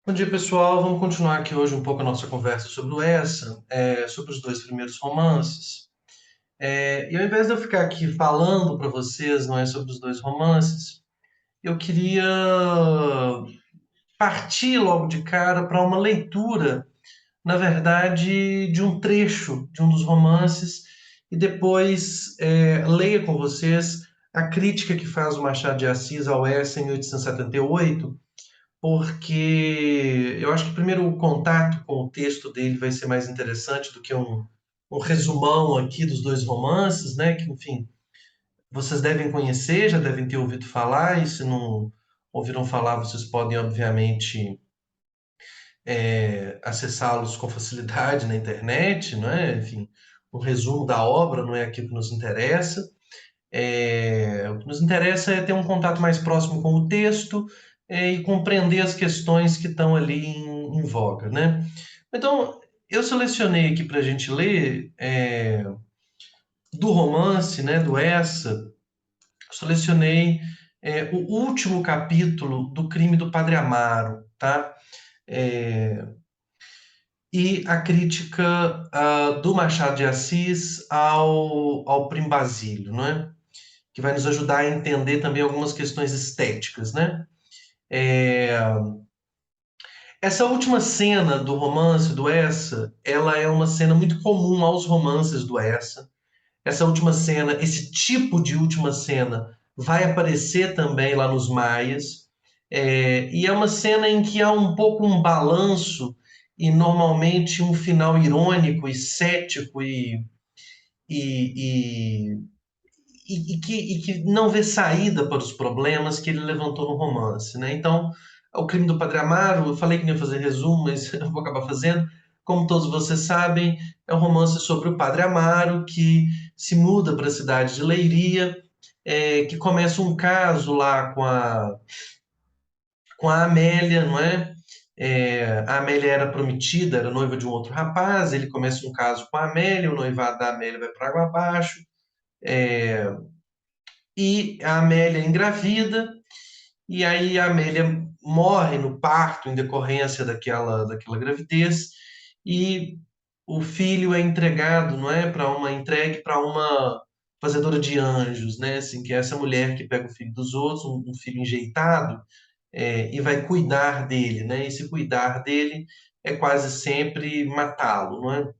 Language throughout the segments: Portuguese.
Bom dia, pessoal. Vamos continuar aqui hoje um pouco a nossa conversa sobre o Essa, sobre os dois primeiros romances. E ao invés de eu ficar aqui falando para vocês, não é, sobre os dois romances, eu queria partir logo de cara para uma leitura, na verdade, de um trecho de um dos romances e depois leia com vocês a crítica que faz o Machado de Assis ao Essa em 1878, porque eu acho que primeiro o contato com o texto dele vai ser mais interessante do que um resumão aqui dos dois romances, né? Que, enfim, vocês devem conhecer, já devem ter ouvido falar, e se não ouviram falar, vocês podem, obviamente, acessá-los com facilidade na internet, não é? Enfim, um resumo da obra não é aquilo que nos interessa. O que nos interessa é ter um contato mais próximo com o texto, e compreender as questões que estão ali em voga, né? Então, eu selecionei aqui para a gente ler do romance, né, do Essa, selecionei o último capítulo do Crime do Padre Amaro, tá? É, e a crítica do Machado de Assis ao Primo Basílio, não é? Que vai nos ajudar a entender também algumas questões estéticas, né? É, Essa última cena do romance do Essa, ela é uma cena muito comum aos romances do Essa. Essa última cena, esse tipo de última cena, vai aparecer também lá nos Maias. E é uma cena em que há um pouco um balanço e normalmente um final irônico e cético e, e que não vê saída para os problemas que ele levantou no romance, né? Então, o Crime do Padre Amaro, eu falei que não ia fazer resumo, mas eu vou acabar fazendo. Como todos vocês sabem, é um romance sobre o Padre Amaro que se muda para a cidade de Leiria, que começa um caso lá com a Amélia, não é? A Amélia era prometida, era noiva de um outro rapaz, ele começa um caso com a Amélia, o noivado da Amélia vai para água abaixo, e a Amélia engravida, e aí a Amélia morre no parto em decorrência daquela gravidez, e o filho é entregado, não é, entregue para uma fazedora de anjos, né, assim, que é essa mulher que pega o filho dos outros, um filho enjeitado, e vai cuidar dele, né, e se cuidar dele é quase sempre matá-lo, não é?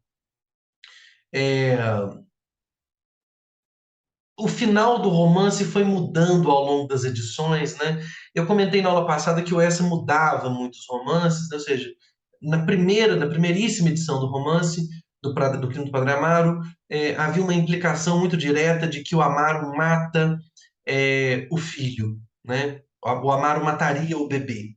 É, o final do romance foi mudando ao longo das edições, né? Eu comentei na aula passada que o Essa mudava muitos romances, né? Ou seja, na primeiríssima edição do romance, do Crime do Padre Amaro, havia uma implicação muito direta de que o Amaro mata o filho, né? O Amaro mataria o bebê.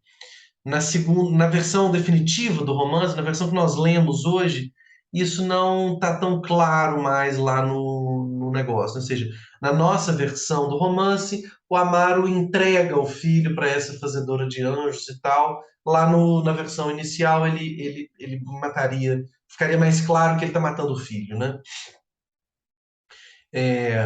Na versão definitiva do romance, na versão que nós lemos hoje, isso não está tão claro mais lá no negócio. Ou seja, na nossa versão do romance, o Amaro entrega o filho para essa fazedora de anjos e tal. Lá na versão inicial, ele mataria, ficaria mais claro que ele está matando o filho, né? É,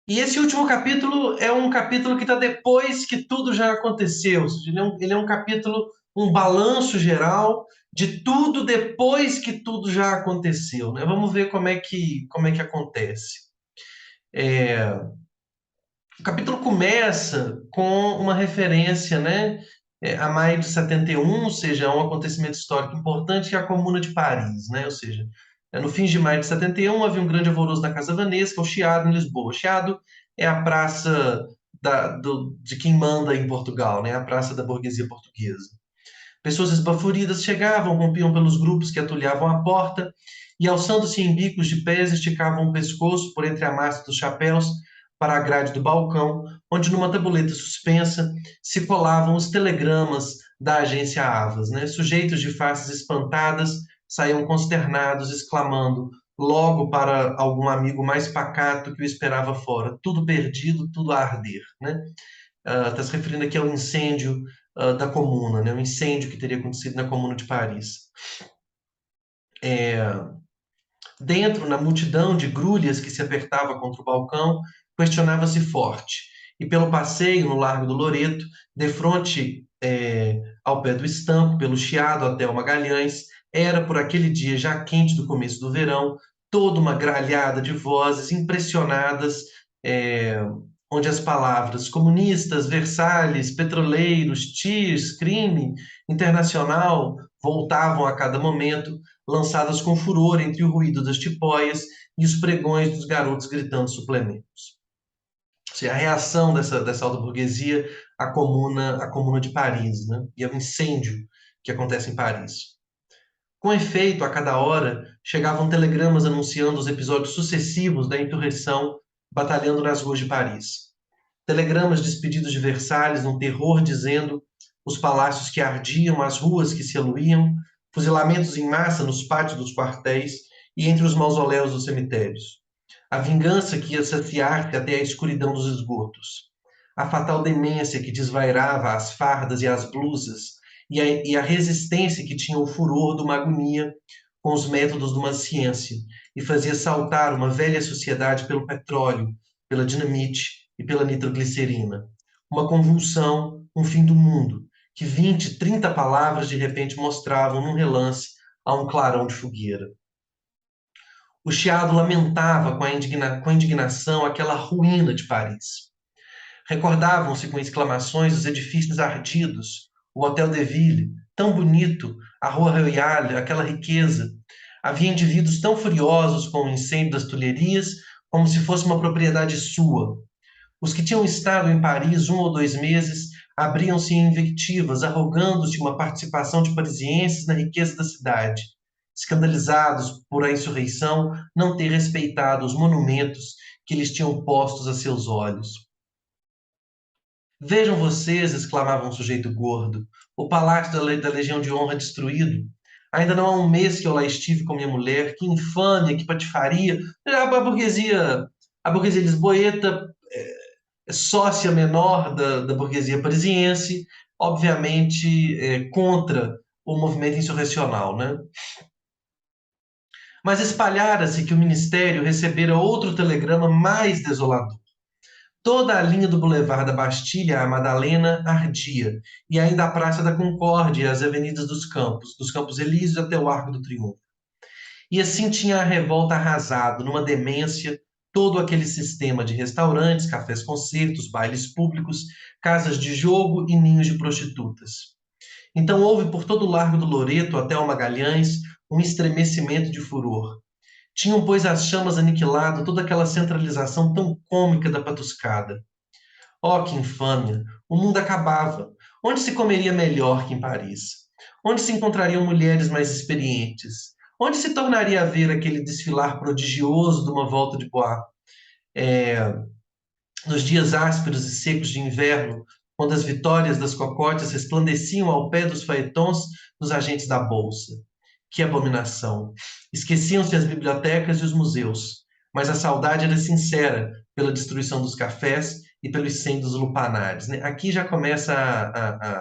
E esse último capítulo é um capítulo que está depois que tudo já aconteceu. Ou seja, ele é um capítulo, um balanço geral de tudo depois que tudo já aconteceu, né? Vamos ver como é que acontece. É, o capítulo começa com uma referência, né, a maio de 71, ou seja, a um acontecimento histórico importante que é a Comuna de Paris, né? Ou seja, no fim de maio de 71 havia um grande alvoroço na Casa Vanesca, o Chiado, em Lisboa. O Chiado é a praça de quem manda em Portugal, né? A praça da burguesia portuguesa. Pessoas esbaforidas chegavam, rompiam pelos grupos que atulhavam a porta e, alçando-se em bicos de pés, esticavam o pescoço por entre a massa dos chapéus para a grade do balcão, onde, numa tabuleta suspensa, se colavam os telegramas da agência Avas, né? Sujeitos de faces espantadas saíam consternados, exclamando logo para algum amigo mais pacato que o esperava fora: tudo perdido, tudo a arder, né? Está se referindo aqui ao incêndio da Comuna, né? O incêndio que teria acontecido na Comuna de Paris. Dentro, na multidão de grulhas que se apertava contra o balcão, questionava-se forte. E pelo passeio no Largo do Loreto, defronte ao pé do estanco, pelo Chiado até o Magalhães. Era por aquele dia já quente do começo do verão, toda uma gralhada de vozes impressionadas, é, onde as palavras comunistas, Versalhes, petroleiros, TIRS, crime, internacional, voltavam a cada momento, lançadas com furor entre o ruído das tipóias e os pregões dos garotos gritando suplementos. Assim, a reação dessa alta burguesia à comuna de Paris, né? E ao incêndio que acontece em Paris. Com efeito, a cada hora chegavam telegramas anunciando os episódios sucessivos da insurreição batalhando nas ruas de Paris. Telegramas despedidos de Versalhes num terror dizendo os palácios que ardiam, as ruas que se aluíam, fuzilamentos em massa nos pátios dos quartéis e entre os mausoléus dos cemitérios. A vingança que ia saciar-se até a escuridão dos esgotos. A fatal demência que desvairava as fardas e as blusas, e a resistência que tinha o furor de uma agonia com os métodos de uma ciência, e fazia saltar uma velha sociedade pelo petróleo, pela dinamite e pela nitroglicerina. Uma convulsão, um fim do mundo, que 20, 30 palavras de repente mostravam num relance a um clarão de fogueira. O Chiado lamentava com a indignação aquela ruína de Paris. Recordavam-se com exclamações os edifícios ardidos, o Hotel de Ville, tão bonito, a Rua Royale, aquela riqueza. Havia indivíduos tão furiosos com o incêndio das Tulherias, como se fosse uma propriedade sua. Os que tinham estado em Paris 1 ou 2 meses abriam-se em invectivas, arrogando-se uma participação de parisienses na riqueza da cidade, escandalizados por a insurreição não ter respeitado os monumentos que lhes tinham postos a seus olhos. Vejam vocês, exclamava um sujeito gordo, o palácio da Legião de Honra destruído. Ainda não há um mês que eu lá estive com minha mulher. Que infâmia, que patifaria. A burguesia lisboeta é sócia menor da burguesia parisiense, obviamente contra o movimento insurrecional, né? Mas espalhara-se que o ministério recebera outro telegrama mais desolador. Toda a linha do Boulevard da Bastilha à Madalena ardia, e ainda a Praça da Concórdia e as avenidas dos Campos Elíseos até o Arco do Triunfo. E assim tinha a revolta arrasado, numa demência, todo aquele sistema de restaurantes, cafés-concertos, bailes públicos, casas de jogo e ninhos de prostitutas. Então houve por todo o Largo do Loreto até ao Magalhães um estremecimento de furor. Tinham, pois, as chamas aniquilado toda aquela centralização tão cômica da patuscada. Oh, que infâmia! O mundo acabava. Onde se comeria melhor que em Paris? Onde se encontrariam mulheres mais experientes? Onde se tornaria a ver aquele desfilar prodigioso de uma volta de bois? Nos dias ásperos e secos de inverno, quando as vitórias das cocotes resplandeciam ao pé dos faetons dos agentes da bolsa. Que abominação! Esqueciam-se as bibliotecas e os museus, mas a saudade era sincera pela destruição dos cafés e pelo incêndio dos lupanares, né? Aqui já começa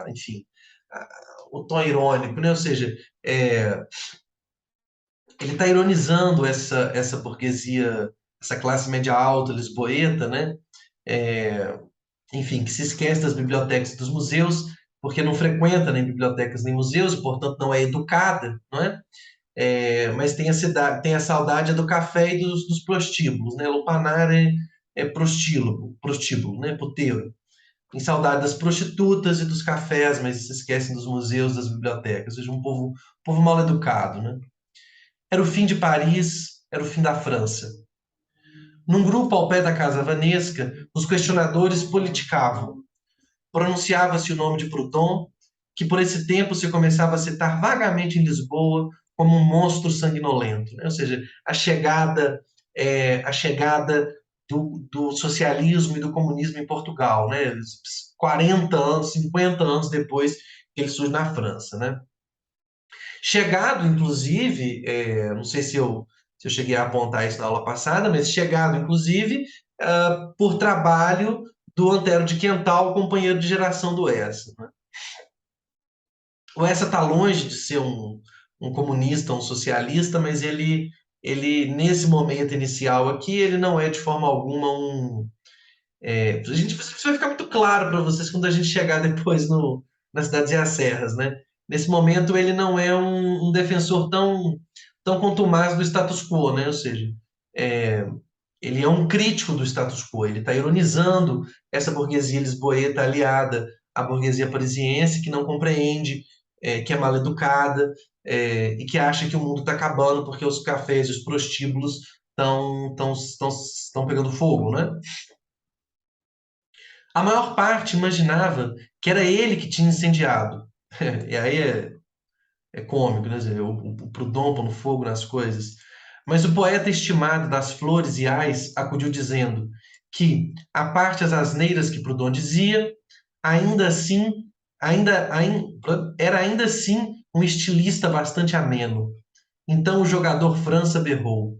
enfim, o tom irônico, né? Ou seja, é, ele está ironizando essa burguesia, essa classe média alta lisboeta, né? É, enfim, que se esquece das bibliotecas e dos museus, porque não frequenta nem bibliotecas nem museus, e, portanto, não é educada, não é? Mas tem a saudade do café e dos prostíbulos, né? Lupanar é prostíbulo, né? Puteiro. Tem saudade das prostitutas e dos cafés, mas se esquecem dos museus, das bibliotecas. Ou seja, um povo mal educado, né? Era o fim de Paris, era o fim da França. Num grupo ao pé da Casa Vanesca, os questionadores politicavam. Pronunciava-se o nome de Proudhon, que por esse tempo se começava a citar vagamente em Lisboa como um monstro sanguinolento, né? Ou seja, a chegada do socialismo e do comunismo em Portugal, né? 40 anos, 50 anos depois que ele surge na França, né? Chegado, inclusive, não sei se eu cheguei a apontar isso na aula passada, mas chegado, inclusive, por trabalho do Antero de Quental, companheiro de geração do Essa, né? O Essa está longe de ser um comunista, um socialista, mas nesse momento inicial aqui, ele não é de forma alguma isso vai ficar muito claro para vocês quando a gente chegar depois nas cidades e as serras, né? Nesse momento ele não é um defensor tão contumaz do status quo, né? Ou seja, é, ele é um crítico do status quo, ele está ironizando essa burguesia lisboeta aliada à burguesia parisiense que não compreende, que é mal educada, e que acha que o mundo está acabando porque os cafés e os prostíbulos estão pegando fogo, né? A maior parte imaginava que era ele que tinha incendiado. E aí é cômico, né? O Proudhon pondo fogo nas coisas. Mas o poeta estimado das flores e ais acudiu dizendo que, à parte as asneiras que Proudhon dizia, ainda assim, era ainda assim um estilista bastante ameno. Então o jogador França berrou: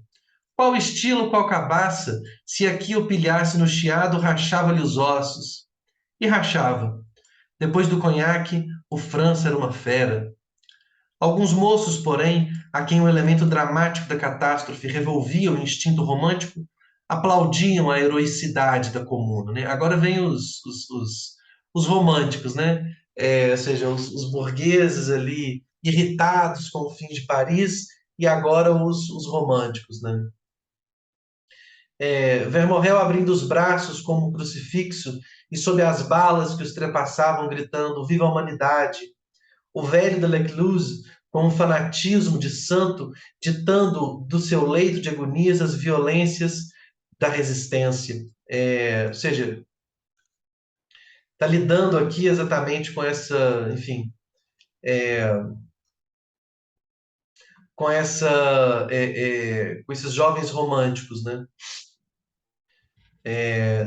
qual estilo, qual cabaça, se aqui eu pilhasse no chiado, rachava-lhe os ossos. E rachava. Depois do conhaque, o França era uma fera. Alguns moços, porém, a quem o elemento dramático da catástrofe revolvia o instinto romântico, aplaudiam a heroicidade da comuna, né? Agora vem os românticos, né? Ou seja, os burgueses ali irritados com o fim de Paris e agora os românticos, né? Vermorel abrindo os braços como um crucifixo e sob as balas que os trepassavam gritando Viva a humanidade, o velho de Lecluse, com um fanatismo de santo, ditando do seu leito de agonias as violências da resistência. Ou seja, está lidando aqui exatamente com essa, enfim, com esses jovens românticos, né?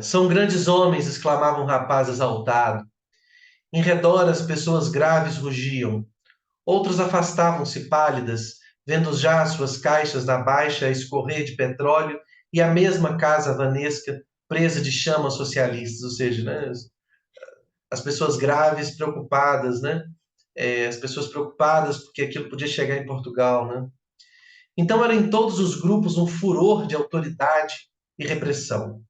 São grandes homens, exclamava um rapaz exaltado. Em redor as pessoas graves rugiam. Outros afastavam-se pálidas, vendo já suas caixas na baixa a escorrer de petróleo e a mesma casa havanesca presa de chamas socialistas, ou seja, né, as pessoas graves, preocupadas, né, as pessoas preocupadas porque aquilo podia chegar em Portugal, né. Então era em todos os grupos um furor de autoridade e repressão.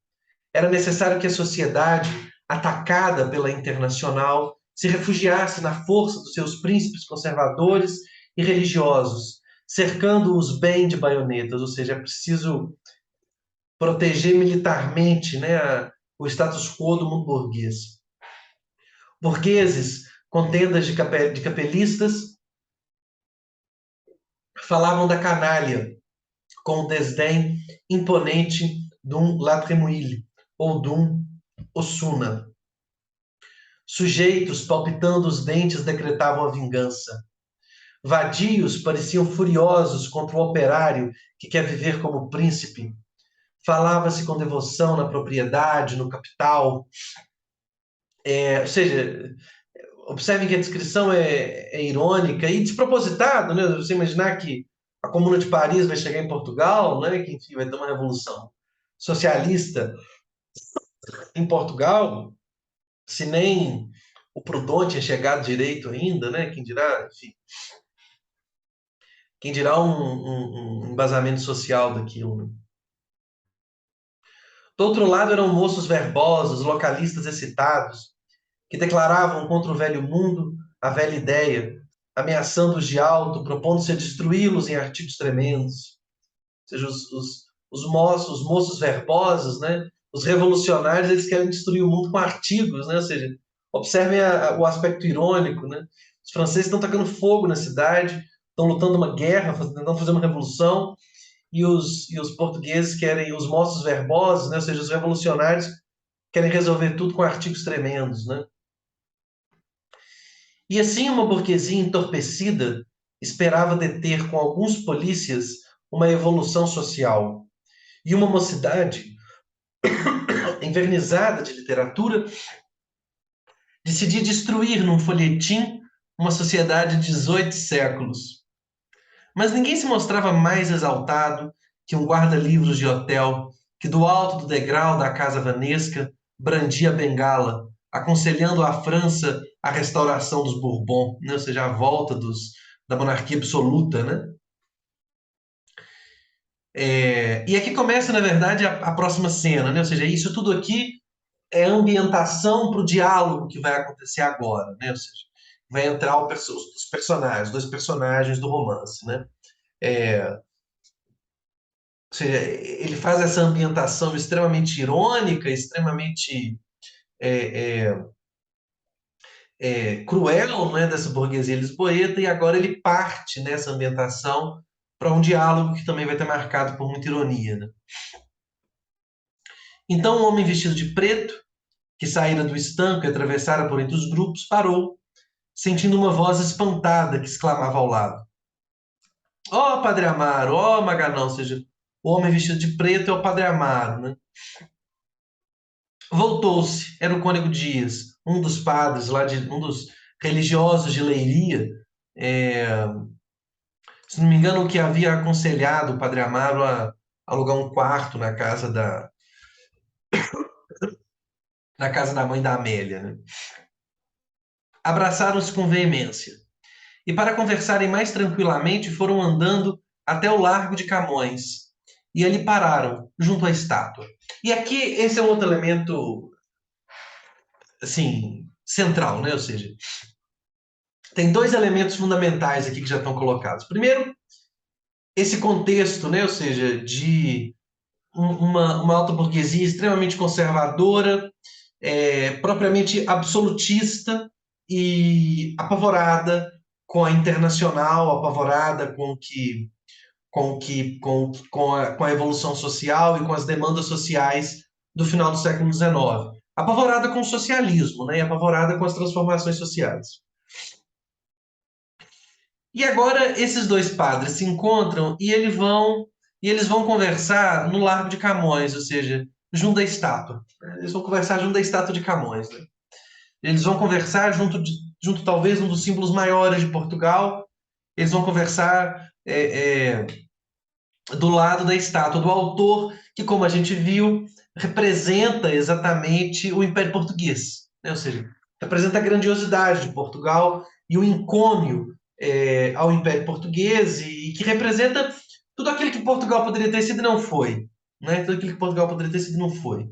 Era necessário que a sociedade, atacada pela internacional, se refugiasse na força dos seus príncipes conservadores e religiosos, cercando-os bem de baionetas, ou seja, é preciso proteger militarmente, né, o status quo do mundo burguês. Burgueses, com tendas de capelistas, falavam da canalha com o desdém imponente de um Latremoille ou de um Osuna. Sujeitos, palpitando os dentes, decretavam a vingança. Vadios pareciam furiosos contra o operário que quer viver como príncipe. Falava-se com devoção na propriedade, no capital. Ou seja, observem que a descrição é irônica e despropositada, né? Você imaginar que a Comuna de Paris vai chegar em Portugal, né? Que enfim, vai ter uma revolução socialista em Portugal, se nem o Proudhon tinha chegado direito ainda, né? Quem dirá, enfim, quem dirá um embasamento social daquilo, né? Do outro lado eram moços verbosos, localistas excitados, que declaravam contra o velho mundo a velha ideia, ameaçando-os de alto, propondo-se a destruí-los em artigos tremendos. Ou seja, os moços verbosos, né? Os revolucionários, eles querem destruir o mundo com artigos, né? Ou seja, observem o aspecto irônico, né? Os franceses estão tacando fogo na cidade, estão lutando uma guerra, tentando fazer uma revolução, e os portugueses querem, os moços verbosos, né? Ou seja, os revolucionários querem resolver tudo com artigos tremendos, né? E assim uma burguesia entorpecida esperava deter com alguns polícias uma evolução social. E uma mocidade envernizada de literatura decidia destruir num folhetim uma sociedade de 18 séculos. Mas ninguém se mostrava mais exaltado que um guarda-livros de hotel que, do alto do degrau da casa vanesca, brandia a bengala, aconselhando à França a restauração dos Bourbons, né? Ou seja, a volta da monarquia absoluta, né? E aqui começa, na verdade, a próxima cena, né? Ou seja, isso tudo aqui é ambientação para o diálogo que vai acontecer agora, né? Ou seja, vai entrar os personagens, dois personagens do romance, né? Ou seja, ele faz essa ambientação extremamente irônica, extremamente é, é, cruel, não é, dessa burguesia lisboeta, e agora ele parte nessa ambientação para um diálogo que também vai ter marcado por muita ironia, né? Então, um homem vestido de preto, que saíra do estanco e atravessara por entre os grupos, parou, sentindo uma voz espantada que exclamava ao lado: Ó, Padre Amaro, ó, Maganão, ou seja, o homem vestido de preto é o Padre Amaro, né? Voltou-se, era o Cônego Dias, um dos padres lá um dos religiosos de Leiria, é, se não me engano, o que havia aconselhado o Padre Amaro a alugar um quarto na casa da mãe da Amélia, né? Abraçaram-se com veemência e, para conversarem mais tranquilamente, foram andando até o Largo de Camões e ali pararam, junto à estátua. E aqui esse é um outro elemento, assim, central, né? Ou seja, tem dois elementos fundamentais aqui que já estão colocados. Primeiro, esse contexto, né? Ou seja, de uma alta burguesia extremamente conservadora, propriamente absolutista e apavorada com a internacional, apavorada com a evolução social e com as demandas sociais do final do século XIX. Apavorada com o socialismo, né? E apavorada com as transformações sociais. E agora esses dois padres se encontram e eles vão conversar no Largo de Camões, ou seja, junto à estátua. Eles vão conversar junto à estátua de Camões, né? Eles vão conversar junto talvez um dos símbolos maiores de Portugal. Eles vão conversar do lado da estátua do autor, que, como a gente viu, representa exatamente o Império Português, né? Ou seja, representa a grandiosidade de Portugal e o encômio ao Império Português e que representa tudo aquilo que Portugal poderia ter sido e não foi, né? Tudo aquilo que Portugal poderia ter sido e não foi.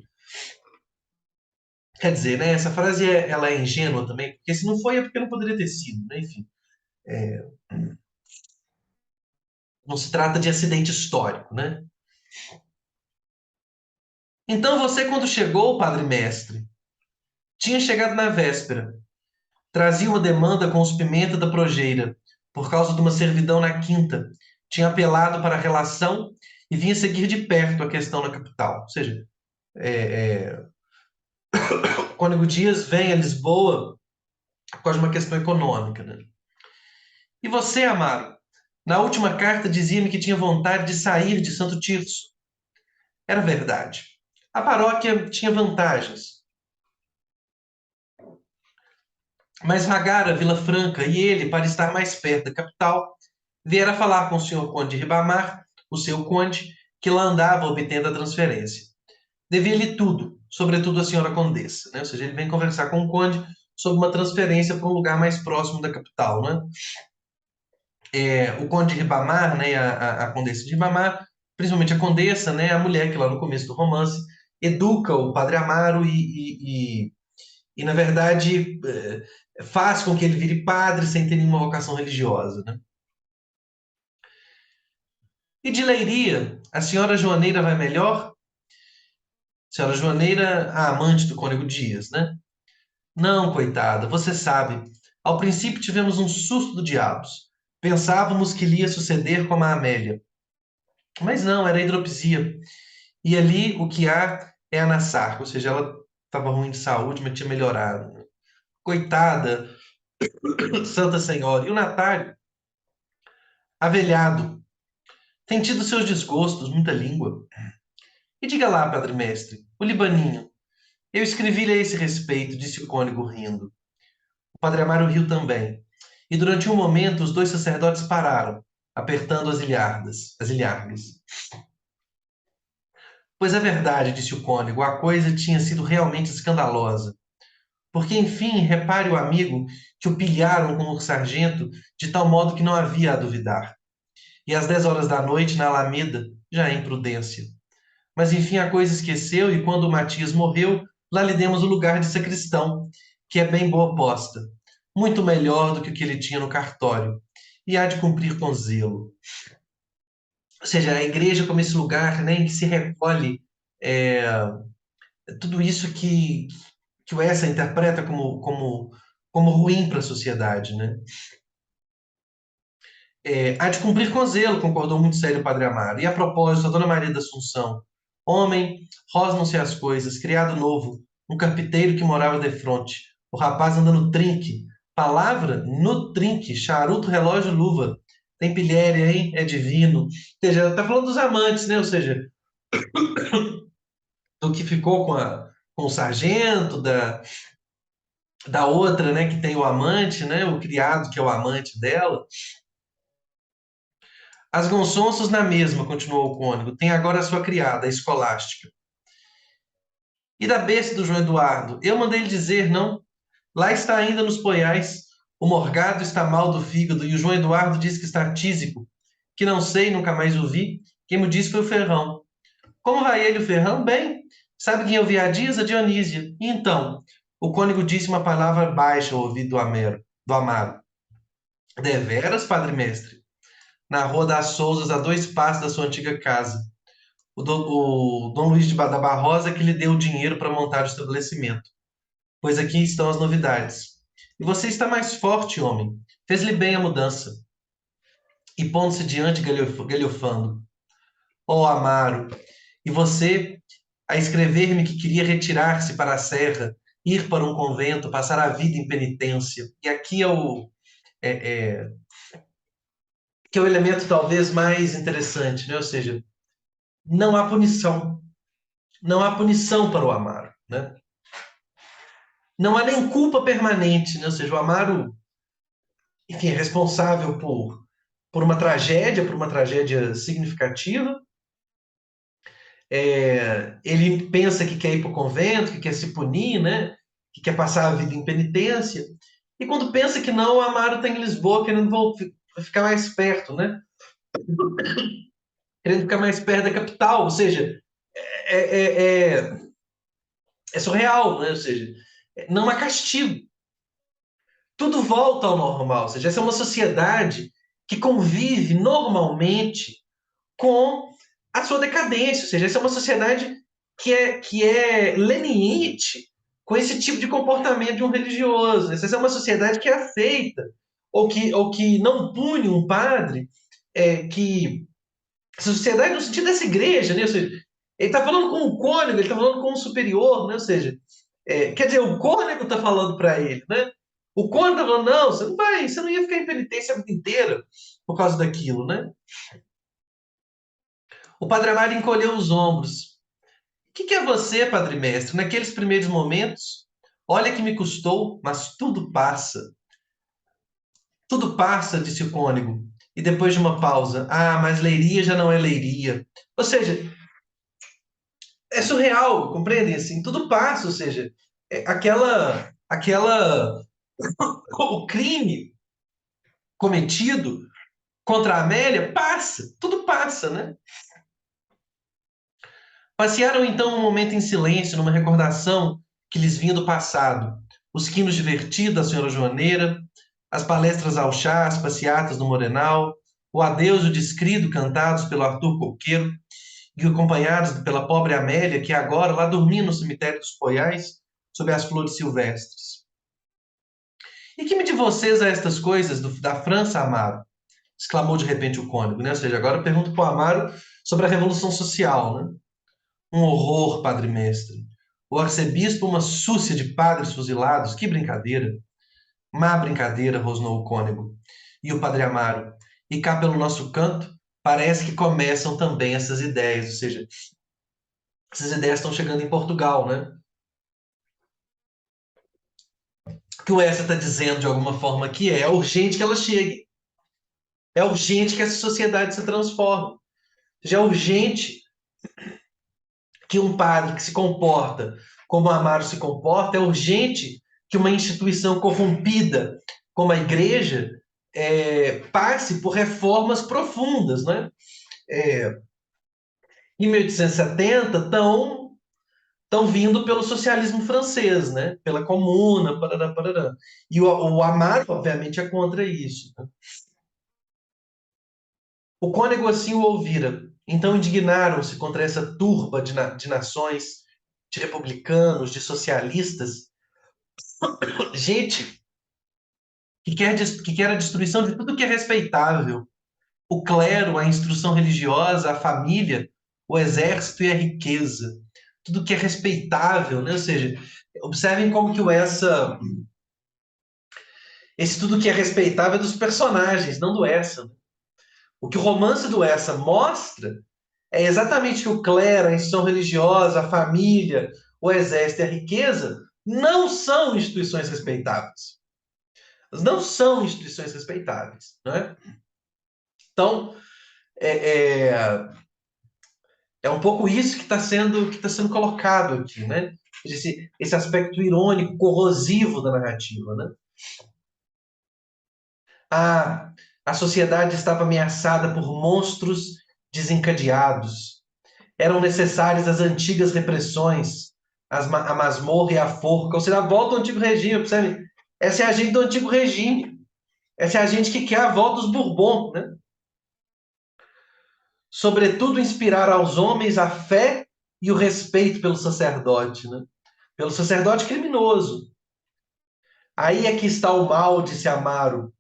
Quer dizer, né? Essa frase ela é ingênua também, porque se não foi é porque não poderia ter sido, né? Enfim, não se trata de acidente histórico, né? Então você, quando chegou, padre mestre, tinha chegado na véspera. Trazia uma demanda com os Pimenta da Projeira, por causa de uma servidão na quinta. Tinha apelado para a relação e vinha seguir de perto a questão na capital. Ou seja, o Cônego Dias vem a Lisboa por causa de uma questão econômica, né? E você, Amaro? Na última carta dizia-me que tinha vontade de sair de Santo Tirso. Era verdade. A paróquia tinha vantagens, mas vagara Vila Franca e ele, para estar mais perto da capital, viera falar com o senhor Conde de Ribamar, o seu conde, que lá andava obtendo a transferência. Devia-lhe tudo, sobretudo a senhora Condessa, né? Ou seja, ele vem conversar com o conde sobre uma transferência para um lugar mais próximo da capital, né? O conde de Ribamar, né, a condessa de Ribamar, principalmente a condessa, né, a mulher que lá no começo do romance educa o padre Amaro e na verdade, faz com que ele vire padre sem ter nenhuma vocação religiosa, né? E de Leiria, a senhora Joaneira vai melhor? Senhora Joaneira, a amante do Cônego Dias, né? Não, coitada, você sabe. Ao princípio tivemos um susto do diabos. Pensávamos que lhe ia suceder como a Amélia. Mas não, era hidropisia. E ali o que há é a Nassarca, ou seja, ela estava ruim de saúde, mas tinha melhorado, né? Coitada, Santa Senhora. E o Natário, avelhado, tem tido seus desgostos, muita língua. E diga lá, padre mestre, o Libaninho. Eu escrevi-lhe a esse respeito, disse o cônego rindo. O padre Amaro riu também. E durante um momento os dois sacerdotes pararam, apertando as ilhargas. Pois é verdade, disse o cônego, a coisa tinha sido realmente escandalosa. Porque, enfim, repare o amigo que o pilharam com o sargento de tal modo que não havia a duvidar. E às 10 horas da noite, na Alameda, já é imprudência. Mas enfim a coisa esqueceu, e quando o Matias morreu, lá lhe demos o lugar de sacristão, que é bem boa posta. muito melhor do que o que ele tinha no cartório, e há de cumprir com zelo. Ou seja, a igreja como esse lugar, né, em que se recolhe é, tudo isso que o Essa interpreta como ruim para a sociedade, né? Há de cumprir com zelo, concordou muito sério o padre Amaro. E a propósito, a dona Maria da Assunção, homem, rosnam-se as coisas, criado novo, um carpinteiro que morava defronte, o rapaz anda no trinque, palavra no trinque, charuto, relógio, luva, tem pilhéria, hein? É divino. Ou seja, está falando dos amantes, né? Ou seja, do que ficou com o sargento, da outra, né, que tem o amante, né, o criado que é o amante dela. As Gonçonças na mesma, continuou o cônego, tem agora a sua criada, a escolástica. E da besta do João Eduardo, eu mandei lhe dizer, não? Lá está ainda nos poiais. O Morgado está mal do fígado e o João Eduardo diz que está tísico. Que não sei, nunca mais o vi. Quem me disse foi o Ferrão. Como vai ele, o Ferrão? Bem. Sabe quem eu vi há dias? A Dionísia. E então? O cônego disse uma palavra baixa ao ouvido do Amaro. Deveras, padre mestre? Na Rua das Sousas, a 2 passos da sua antiga casa. O Dom Luís da Barrosa que lhe deu o dinheiro para montar o estabelecimento. Pois aqui estão as novidades. E você está mais forte, homem. Fez-lhe bem a mudança. E pondo-se diante, galhofando. Oh, Amaro, e você, a escrever-me que queria retirar-se para a serra, ir para um convento, passar a vida em penitência. E aqui é, é, que é o elemento talvez mais interessante, né? Ou seja, não há punição. Não há punição para o Amaro, né? Não há nem culpa permanente, né? Ou seja, o Amaro, enfim, é responsável por uma tragédia significativa. Ele pensa que quer ir para o convento, que quer se punir, né? Que quer passar a vida em penitência. E quando pensa que não, o Amaro está em Lisboa querendo ficar mais perto, né? Querendo ficar mais perto da capital. Ou seja, é, é, é, é surreal, né? Ou seja, não há castigo. Tudo volta ao normal. Ou seja, essa é uma sociedade que convive normalmente com a sua decadência. Ou seja, essa é uma sociedade que é leniente com esse tipo de comportamento de um religioso. Essa é uma sociedade que aceita ou que não pune um padre que... Essa sociedade no sentido dessa igreja, né? Ou seja, ele está falando com o cônego, ele está falando com o superior, né? Ou seja, quer dizer, o cônego está falando para ele, né? O cônego está falando, não, você não ia ficar em penitência a vida inteira por causa daquilo, né? O padre Amaro encolheu os ombros. O que é você, padre mestre, naqueles primeiros momentos? Olha que me custou, mas tudo passa. Tudo passa, disse o cônego. E depois de uma pausa, ah, mas Leiria já não é Leiria. Ou seja, é surreal, compreendem assim? Tudo passa, ou seja, o crime cometido contra a Amélia passa, tudo passa, né? Passearam então um momento em silêncio, numa recordação que lhes vinha do passado. Os quinos divertidos da senhora Joaneira, as palestras ao chá, as passeatas no Morenal, o adeus e o descrido cantados pelo Arthur Coqueiro e acompanhados pela pobre Amélia, que agora lá dormia no cemitério dos Poiais, sob as flores silvestres. E que me de vocês a estas coisas da França, Amaro? Exclamou de repente o cônego, né? Ou seja, agora eu pergunto para o Amaro sobre a Revolução Social, né? Um horror, padre mestre. O arcebispo, uma súcia de padres fuzilados. Que brincadeira. Má brincadeira, rosnou o cônego. E o padre Amaro. E cá pelo nosso canto, parece que começam também essas ideias. Ou seja, essas ideias estão chegando em Portugal, né? O que o Essa está dizendo de alguma forma que é urgente que ela chegue. É urgente que essa sociedade se transforme. Já é urgente que um padre que se comporta como Amaro se comporta, é urgente que uma instituição corrompida como a igreja passe por reformas profundas, né? Em 1870 estão estão vindo pelo socialismo francês, né? Pela comuna, parará, parará. E o Amaro, obviamente, é contra isso, né? O cônego assim o ouvira. Então indignaram-se contra essa turba de nações, de republicanos, de socialistas, gente que quer a destruição de tudo que é respeitável. O clero, a instrução religiosa, a família, o exército e a riqueza. Tudo que é respeitável, né? Ou seja, observem como que esse tudo que é respeitável é dos personagens, não do Essa. O que o romance do Essa mostra é exatamente que o clero, a instituição religiosa, a família, o exército e a riqueza não são instituições respeitáveis. Elas não são instituições respeitáveis, né? Então, é, é, é um pouco isso que tá sendo colocado aqui, né? Esse aspecto irônico, corrosivo da narrativa, né? A, a sociedade estava ameaçada por monstros desencadeados. Eram necessárias as antigas repressões, a masmorra e a forca, ou seja, a volta ao antigo regime, percebe? Essa é a gente do antigo regime. Essa é a gente que quer a volta dos Bourbons, né? Sobretudo inspirar aos homens a fé e o respeito pelo sacerdote, né? Pelo sacerdote criminoso. Aí é que está o mal, disse Amaro,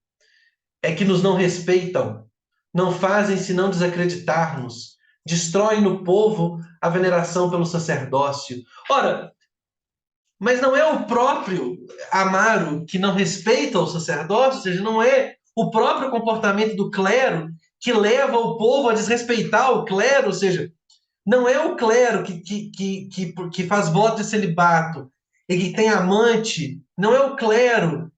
é que nos não respeitam, não fazem senão desacreditar-nos, destroem no povo a veneração pelo sacerdócio. Ora, mas não é o próprio Amaro que não respeita o sacerdócio, ou seja, não é o próprio comportamento do clero que leva o povo a desrespeitar o clero, ou seja, não é o clero que faz voto de celibato e que tem amante, não é o clero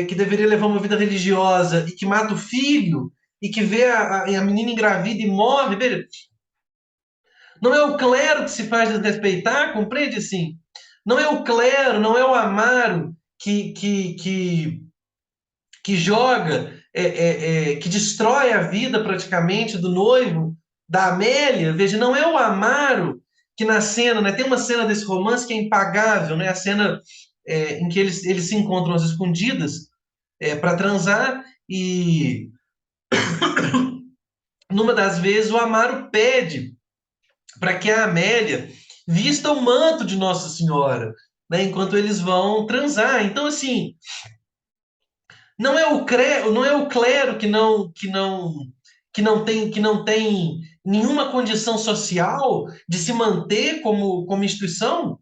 que deveria levar uma vida religiosa e que mata o filho e que vê a menina engravida e morre. Veja, não é o clero que se faz desrespeitar, compreende assim? Não é o clero, não é o Amaro que joga, que destrói a vida praticamente do noivo, da Amélia. Veja, não é o Amaro que na cena, né, tem uma cena desse romance que é impagável, né, a cena em que eles se encontram às escondidas para transar e numa das vezes o Amaro pede para que a Amélia vista o manto de Nossa Senhora, né, enquanto eles vão transar. Então, assim, não é o clero que não tem nenhuma condição social de se manter como instituição.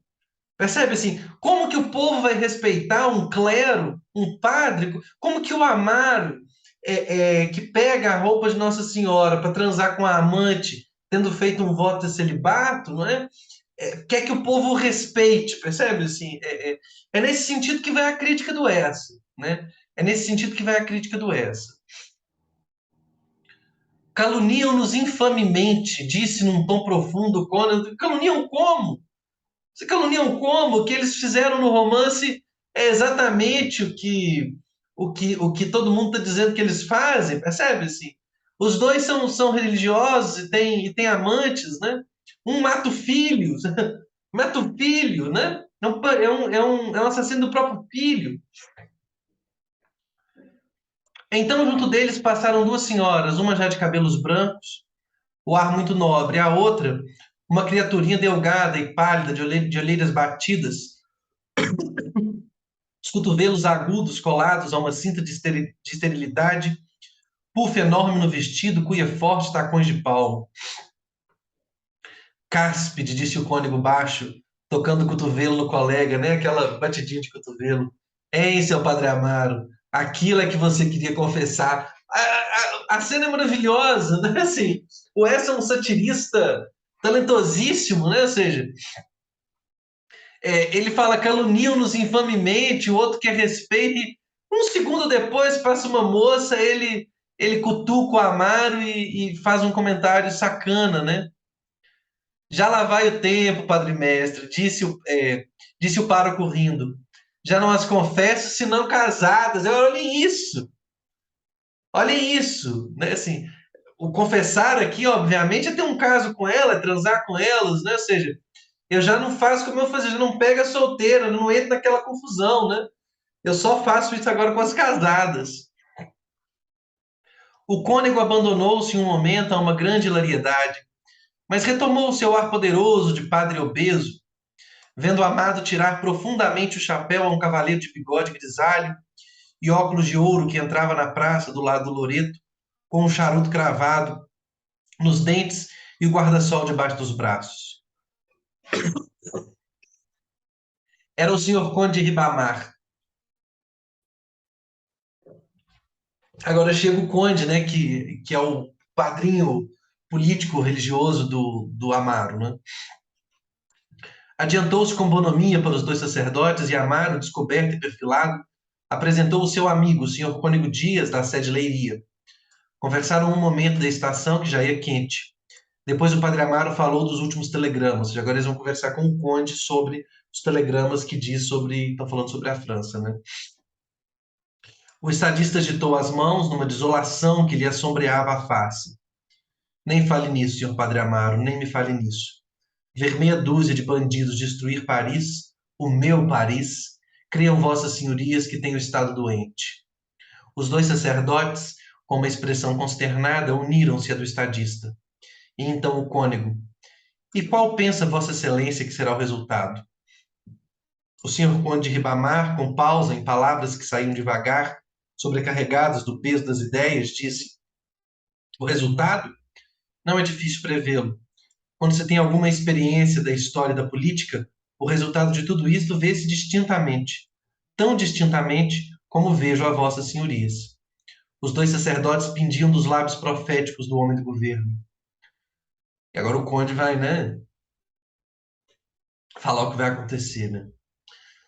Percebe assim? Como que o povo vai respeitar um clero, um padre? Como que o Amaro, que pega a roupa de Nossa Senhora para transar com a amante, tendo feito um voto de celibato, não é? Quer que o povo respeite, percebe assim? É nesse sentido que vai a crítica do Essa, né? É nesse sentido que vai a crítica do Essa. Caluniam-nos infamemente, disse num tom profundo Conan. Caluniam como? Se caluniam como? O que eles fizeram no romance é exatamente o que todo mundo está dizendo que eles fazem, percebe assim? Os dois são religiosos e têm amantes, né? Um mata o filho, mata o filho, né? É um assassino do próprio filho. Então, junto deles passaram duas senhoras, uma já de cabelos brancos, o ar muito nobre, a outra, uma criaturinha delgada e pálida, de olheiras batidas, os cotovelos agudos colados a uma cinta de esterilidade, puff enorme no vestido, cuia forte, tacões de pau. Cáspide, disse o cônego baixo, tocando o cotovelo no colega, né? Aquela batidinha de cotovelo. Hein, seu Padre Amaro, aquilo é que você queria confessar. A cena é maravilhosa, né? Assim, o Essa é um satirista talentosíssimo, né? Ou seja, ele fala caluniam-nos infamemente, o outro quer respeito, e um segundo depois passa uma moça, ele cutuca o Amaro e faz um comentário sacana, né? Já lá vai o tempo, padre mestre, disse o pároco rindo. Já não as confesso, senão casadas. Olhem isso, né? Assim, o confessar aqui, obviamente, é ter um caso com ela, é transar com elas, né? Ou seja, Eu já não faço como eu fazia, já não pega solteira, não entro naquela confusão, né? Eu só faço isso agora com as casadas. O cônego abandonou-se em um momento a uma grande hilariedade, mas retomou o seu ar poderoso de padre obeso, vendo Amado tirar profundamente o chapéu a um cavaleiro de bigode grisalho e óculos de ouro que entrava na praça do lado do Loreto, com um charuto cravado nos dentes e o guarda-sol debaixo dos braços. Era o senhor Conde de Ribamar. Agora chega o Conde, né, que é o padrinho político religioso do Amaro, né? Adiantou-se com bonomia para os dois sacerdotes e Amaro, descoberto e perfilado, apresentou o seu amigo, o senhor Cônego Dias, da sede Leiria. Conversaram um momento da estação, que já ia quente. Depois o padre Amaro falou dos últimos telegramas. Agora eles vão conversar com o conde sobre os telegramas que diz sobre, estão falando sobre a França, né? O estadista agitou as mãos numa desolação que lhe assombreava a face. Nem fale nisso, senhor padre Amaro, nem me fale nisso. Ver meia dúzia de bandidos destruir Paris, o meu Paris, criam vossas senhorias que tenho estado doente. Os dois sacerdotes, com uma expressão consternada, uniram-se à do estadista. E então o cônego: e qual pensa Vossa Excelência que será o resultado? O senhor Conde de Ribamar, com pausa em palavras que saíam devagar, sobrecarregadas do peso das ideias, disse: o resultado não é difícil prevê-lo. Quando você tem alguma experiência da história da política, o resultado de tudo isto vê-se distintamente, tão distintamente como vejo a Vossas Senhorias. Os dois sacerdotes pendiam dos lábios proféticos do homem do governo. E agora o conde vai, né, falar o que vai acontecer, né?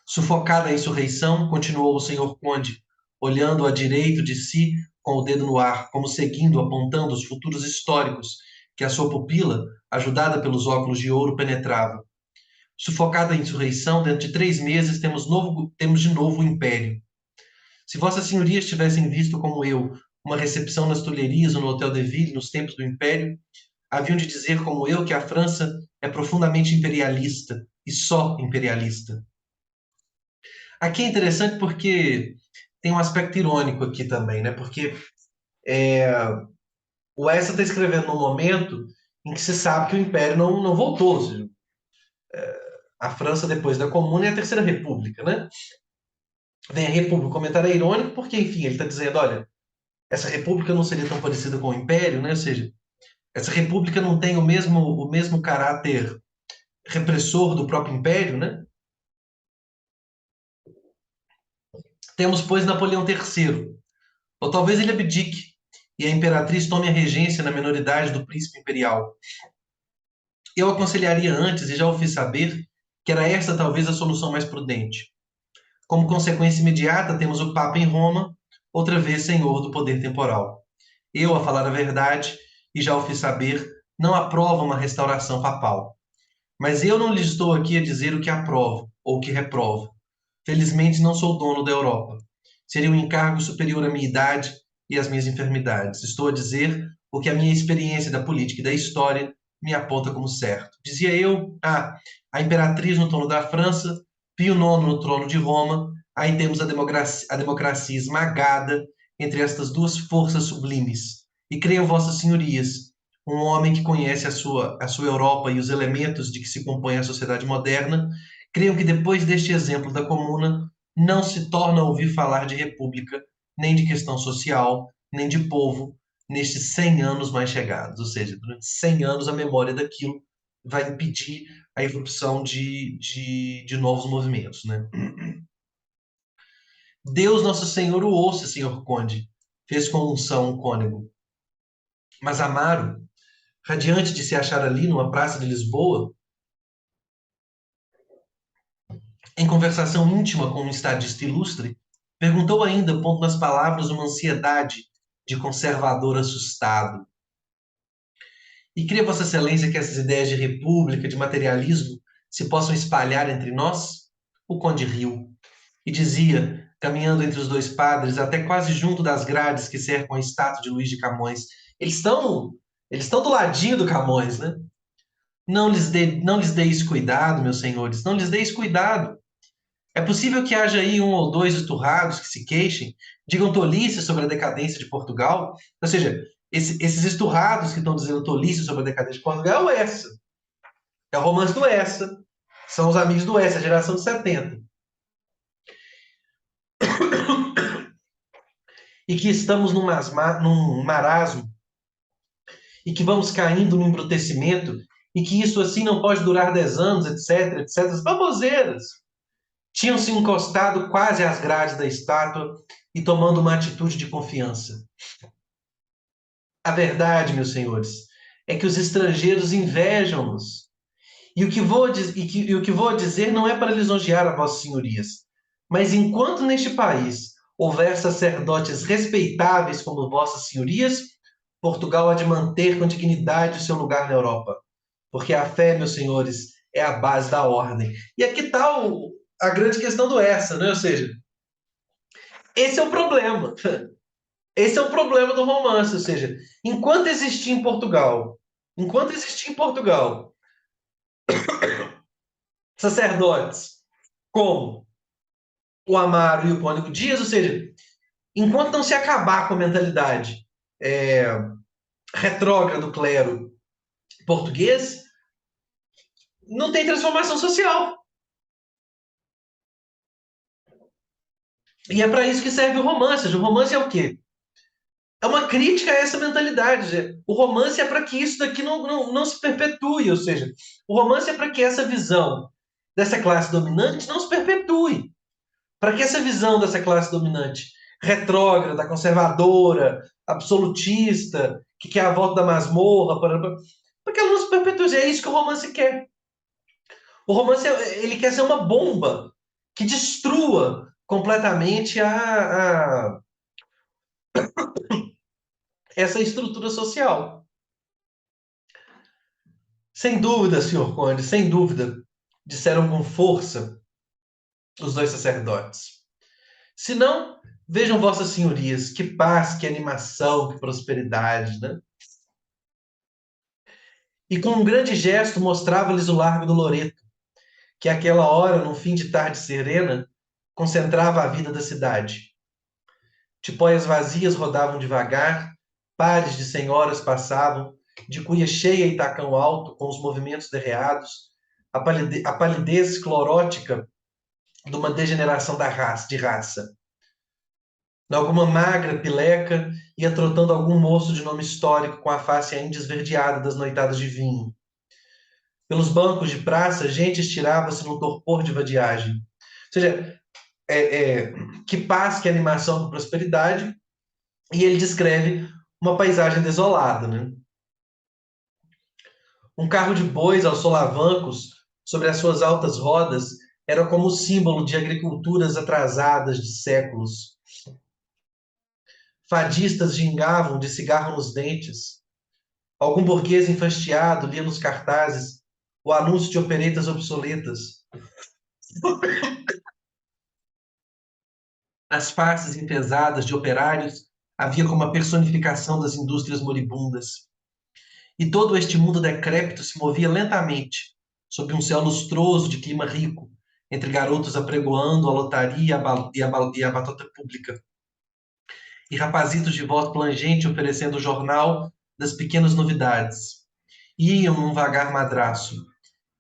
Sufocada a insurreição, continuou o senhor conde, olhando à direita de si com o dedo no ar, como seguindo, apontando os futuros históricos que a sua pupila, ajudada pelos óculos de ouro, penetrava. Sufocada a insurreição, dentro de 3 meses temos de novo o império. Se vossas senhorias tivessem visto como eu uma recepção nas Tulherias ou no Hotel de Ville nos tempos do império, haviam de dizer como eu que a França é profundamente imperialista e só imperialista. Aqui é interessante porque tem um aspecto irônico aqui também, né? Porque o Essa está escrevendo num momento em que se sabe que o Império não voltou. Ou seja, a França, depois da Comuna, é a Terceira República, né? Vem a República. O comentário é irônico porque, enfim, ele está dizendo, olha, essa República não seria tão parecida com o Império, né? Ou seja, essa República não tem o mesmo caráter repressor do próprio Império, né? Temos, pois, Napoleão III. Ou talvez ele abdique e a imperatriz tome a regência na minoridade do príncipe imperial. Eu aconselharia antes, e já o fiz saber, que era esta talvez a solução mais prudente. Como consequência imediata, temos o Papa em Roma, outra vez senhor do poder temporal. Eu, a falar a verdade, e já o fiz saber, não aprovo uma restauração papal. Mas eu não lhes estou aqui a dizer o que aprovo ou o que reprovo. Felizmente não sou dono da Europa. Seria um encargo superior à minha idade e às minhas enfermidades. Estou a dizer o que a minha experiência da política e da história me aponta como certo. Dizia eu, a imperatriz no trono da França, Pio IX no trono de Roma, aí temos a democracia esmagada entre estas duas forças sublimes. E creiam vossas senhorias, um homem que conhece a sua Europa e os elementos de que se compõe a sociedade moderna, creiam que depois deste exemplo da Comuna, não se torna a ouvir falar de república, nem de questão social, nem de povo, nestes 100 anos mais chegados. Ou seja, durante 100 anos a memória daquilo vai impedir a irrupção de novos movimentos. Né? Deus Nosso Senhor o ouça, senhor Conde, fez comunção o cônego. Mas Amaro, radiante de se achar ali numa praça de Lisboa, em conversação íntima com um estadista ilustre, perguntou ainda, pondo nas palavras uma ansiedade de conservador assustado. E crê Vossa Excelência que essas ideias de república, de materialismo, se possam espalhar entre nós? O conde riu e dizia, caminhando entre os dois padres, até quase junto das grades que cercam a estátua de Luís de Camões. Eles estão do ladinho do Camões, né? Não lhes deis cuidado, meus senhores, não lhes deis cuidado. É possível que haja aí um ou dois esturrados que se queixem, digam tolices sobre a decadência de Portugal. Ou seja, esses esturrados que estão dizendo tolices sobre a decadência de Portugal é o Essa. É o romance do Essa. São os amigos do Essa, a geração de 70. E que estamos num marasmo, e que vamos caindo no embrutecimento, e que isso assim não pode durar 10 anos, etc, etc. As baboseiras. Tinham se encostado quase às grades da estátua e tomando uma atitude de confiança. A verdade, meus senhores, é que os estrangeiros invejam-nos. E o que vou dizer não é para lisonjear a vossas senhorias, mas enquanto neste país houver sacerdotes respeitáveis como vossas senhorias, Portugal há de manter com dignidade o seu lugar na Europa. Porque a fé, meus senhores, é a base da ordem. E aqui está a grande questão do essa, né? Ou seja, esse é o problema. Esse é o problema do romance. Ou seja, enquanto existia em Portugal sacerdotes como o Amaro e o Cônego Dias, ou seja, enquanto não se acabar com a mentalidade é, retrógrada do clero português, não tem transformação social. E é para isso que serve o romance. O romance é o quê? É uma crítica a essa mentalidade. O romance é para que isso daqui não se perpetue, ou seja, o romance é para que essa visão dessa classe dominante não se perpetue. Para que essa visão dessa classe dominante retrógrada, conservadora, absolutista, que quer a volta da masmorra, para que ela não se perpetue. É isso que o romance quer. O romance ele quer ser uma bomba que destrua completamente essa estrutura social. Sem dúvida, senhor Conde, sem dúvida, disseram com força os dois sacerdotes. Se não, vejam vossas senhorias, que paz, que animação, que prosperidade, né? E com um grande gesto mostrava-lhes o Largo do Loreto, que àquela hora, num fim de tarde serena, concentrava a vida da cidade. Tipóias vazias rodavam devagar, pares de senhoras passavam, de cuia cheia e tacão alto, com os movimentos derreados, a palidez clorótica de uma degeneração de raça. Alguma magra pileca ia trotando algum moço de nome histórico com a face ainda esverdeada das noitadas de vinho. Pelos bancos de praça, gente estirava-se num torpor de vadiagem. Ou seja, que paz, que animação, que prosperidade. E ele descreve uma paisagem desolada, né? Um carro de bois aos solavancos, sobre as suas altas rodas, era como o símbolo de agriculturas atrasadas de séculos. Fadistas gingavam de cigarro nos dentes. Algum burguês enfastiado lia nos cartazes o anúncio de operetas obsoletas. Nas faces enfesadas de operários havia como a personificação das indústrias moribundas. E todo este mundo decrépito se movia lentamente, sob um céu lustroso de clima rico, entre garotos apregoando a lotaria e a batata pública, e rapazitos de voz plangente oferecendo o jornal das pequenas novidades. Iam num vagar madraço,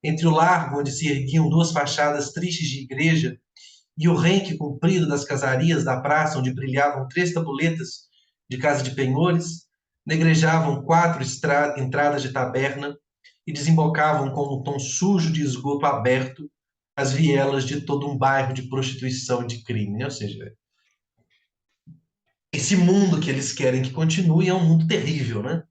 entre o largo onde se erguiam duas fachadas tristes de igreja e o renque comprido das casarias da praça onde brilhavam três tabuletas de casa de penhores, negrejavam quatro entradas de taberna e desembocavam com um tom sujo de esgoto aberto as vielas de todo um bairro de prostituição e de crime. Ou seja, esse mundo que eles querem que continue é um mundo terrível, né?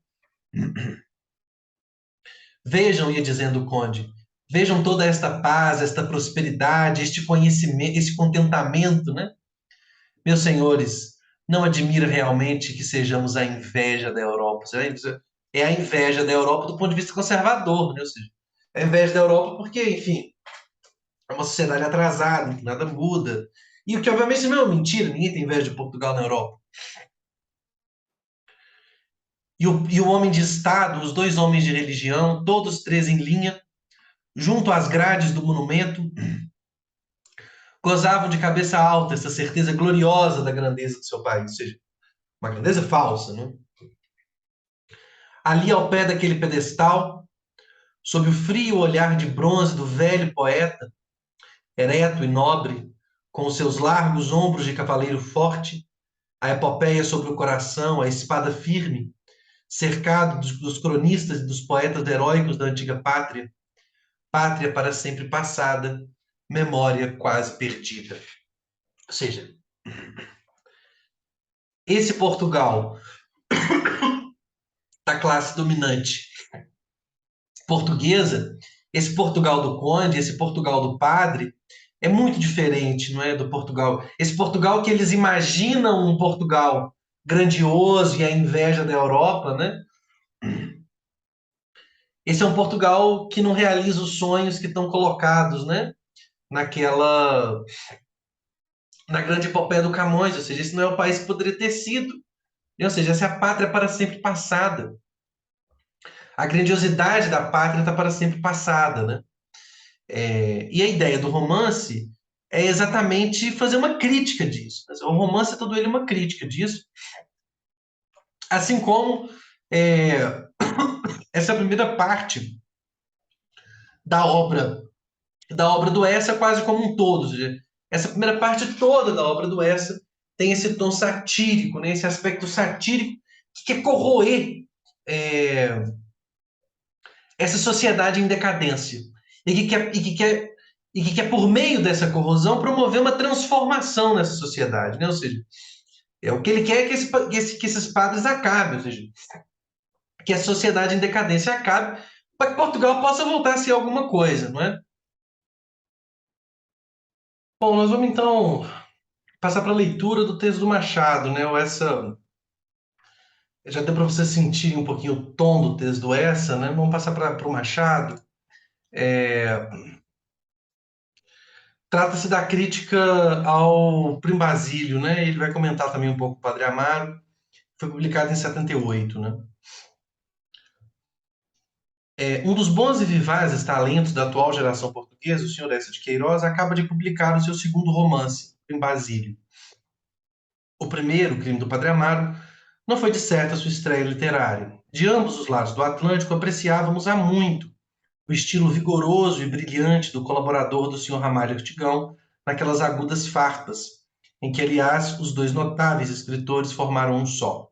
Vejam, ia dizendo o conde, vejam toda esta paz, esta prosperidade, este conhecimento, esse contentamento, né? Meus senhores, não admira realmente que sejamos a inveja da Europa. É a inveja da Europa do ponto de vista conservador, né? Ou seja, é a inveja da Europa porque, enfim, é uma sociedade atrasada, que nada muda. E o que obviamente não é uma mentira, ninguém tem inveja de Portugal na Europa. e o homem de Estado, os dois homens de religião, todos três em linha, junto às grades do monumento, gozavam de cabeça alta essa certeza gloriosa da grandeza do seu país, ou seja, uma grandeza falsa, né? Ali ao pé daquele pedestal, sob o frio olhar de bronze do velho poeta, ereto e nobre, com os seus largos ombros de cavaleiro forte, a epopeia sobre o coração, a espada firme, cercado dos cronistas e dos poetas heróicos da antiga pátria, pátria para sempre passada, memória quase perdida. Ou seja, esse Portugal da classe dominante portuguesa, esse Portugal do conde, esse Portugal do padre, é muito diferente, não é, do Portugal. Esse Portugal que eles imaginam um Portugal grandioso e a inveja da Europa, né? Esse é um Portugal que não realiza os sonhos que estão colocados, né? Naquela, na grande epopeia do Camões, ou seja, esse não é o país que poderia ter sido, ou seja, essa é a pátria para sempre passada. A grandiosidade da pátria está para sempre passada, né? E a ideia do romance é exatamente fazer uma crítica disso. O romance é todo ele uma crítica disso, assim como é, essa primeira parte da obra do Essa quase como um todo. Ou seja, essa primeira parte toda da obra do Essa tem esse tom satírico, né? Esse aspecto satírico que quer corroer é, essa sociedade em decadência e que quer, por meio dessa corrosão, promover uma transformação nessa sociedade, né? Ou seja, o que ele quer é que esses padres acabem, ou seja, que a sociedade em decadência acabe, para que Portugal possa voltar a ser alguma coisa, não é? Bom, nós vamos então passar para a leitura do texto do Machado, né? Já deu para você sentir um pouquinho o tom do texto do Essa, né? Vamos passar para o Machado. É, Trata-se da crítica ao Primo Basílio, né? Ele vai comentar também um pouco o Padre Amaro. Foi publicado em 78, né? Um dos bons e vivazes talentos da atual geração portuguesa, o senhor Eça de Queiroz, acaba de publicar o seu segundo romance, Primo Basílio. O primeiro, O Crime do Padre Amaro, não foi de certo a sua estreia literária. De ambos os lados do Atlântico, apreciávamos há muito o estilo vigoroso e brilhante do colaborador do Sr. Ramalho Ortigão naquelas agudas farpas, em que, aliás, os dois notáveis escritores formaram um só.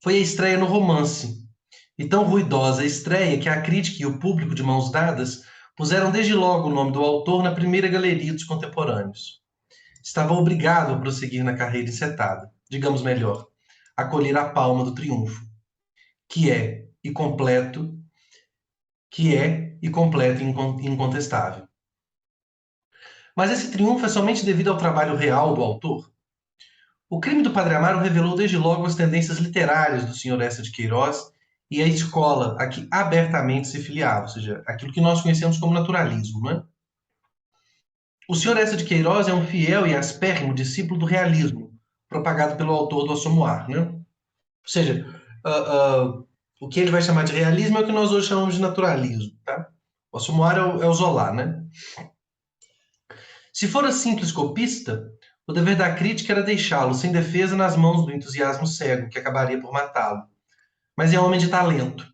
Foi a estreia no romance, e tão ruidosa a estreia que a crítica e o público, de mãos dadas, puseram desde logo o nome do autor na primeira galeria dos contemporâneos. Estava obrigado a prosseguir na carreira encetada, digamos melhor, a colher a palma do triunfo, que é e completo, e incontestável. Mas esse triunfo é somente devido ao trabalho real do autor? O Crime do Padre Amaro revelou desde logo as tendências literárias do Sr. Eça de Queiroz e a escola a que abertamente se filiava, ou seja, aquilo que nós conhecemos como naturalismo, não é? O Sr. Eça de Queiroz é um fiel e aspérrimo discípulo do realismo, propagado pelo autor do Assommoir, né? Ou seja, o que ele vai chamar de realismo é o que nós hoje chamamos de naturalismo, tá? O Assommoir é o Zola, né? Se fora simples copista, o dever da crítica era deixá-lo sem defesa nas mãos do entusiasmo cego, que acabaria por matá-lo. Mas é homem de talento.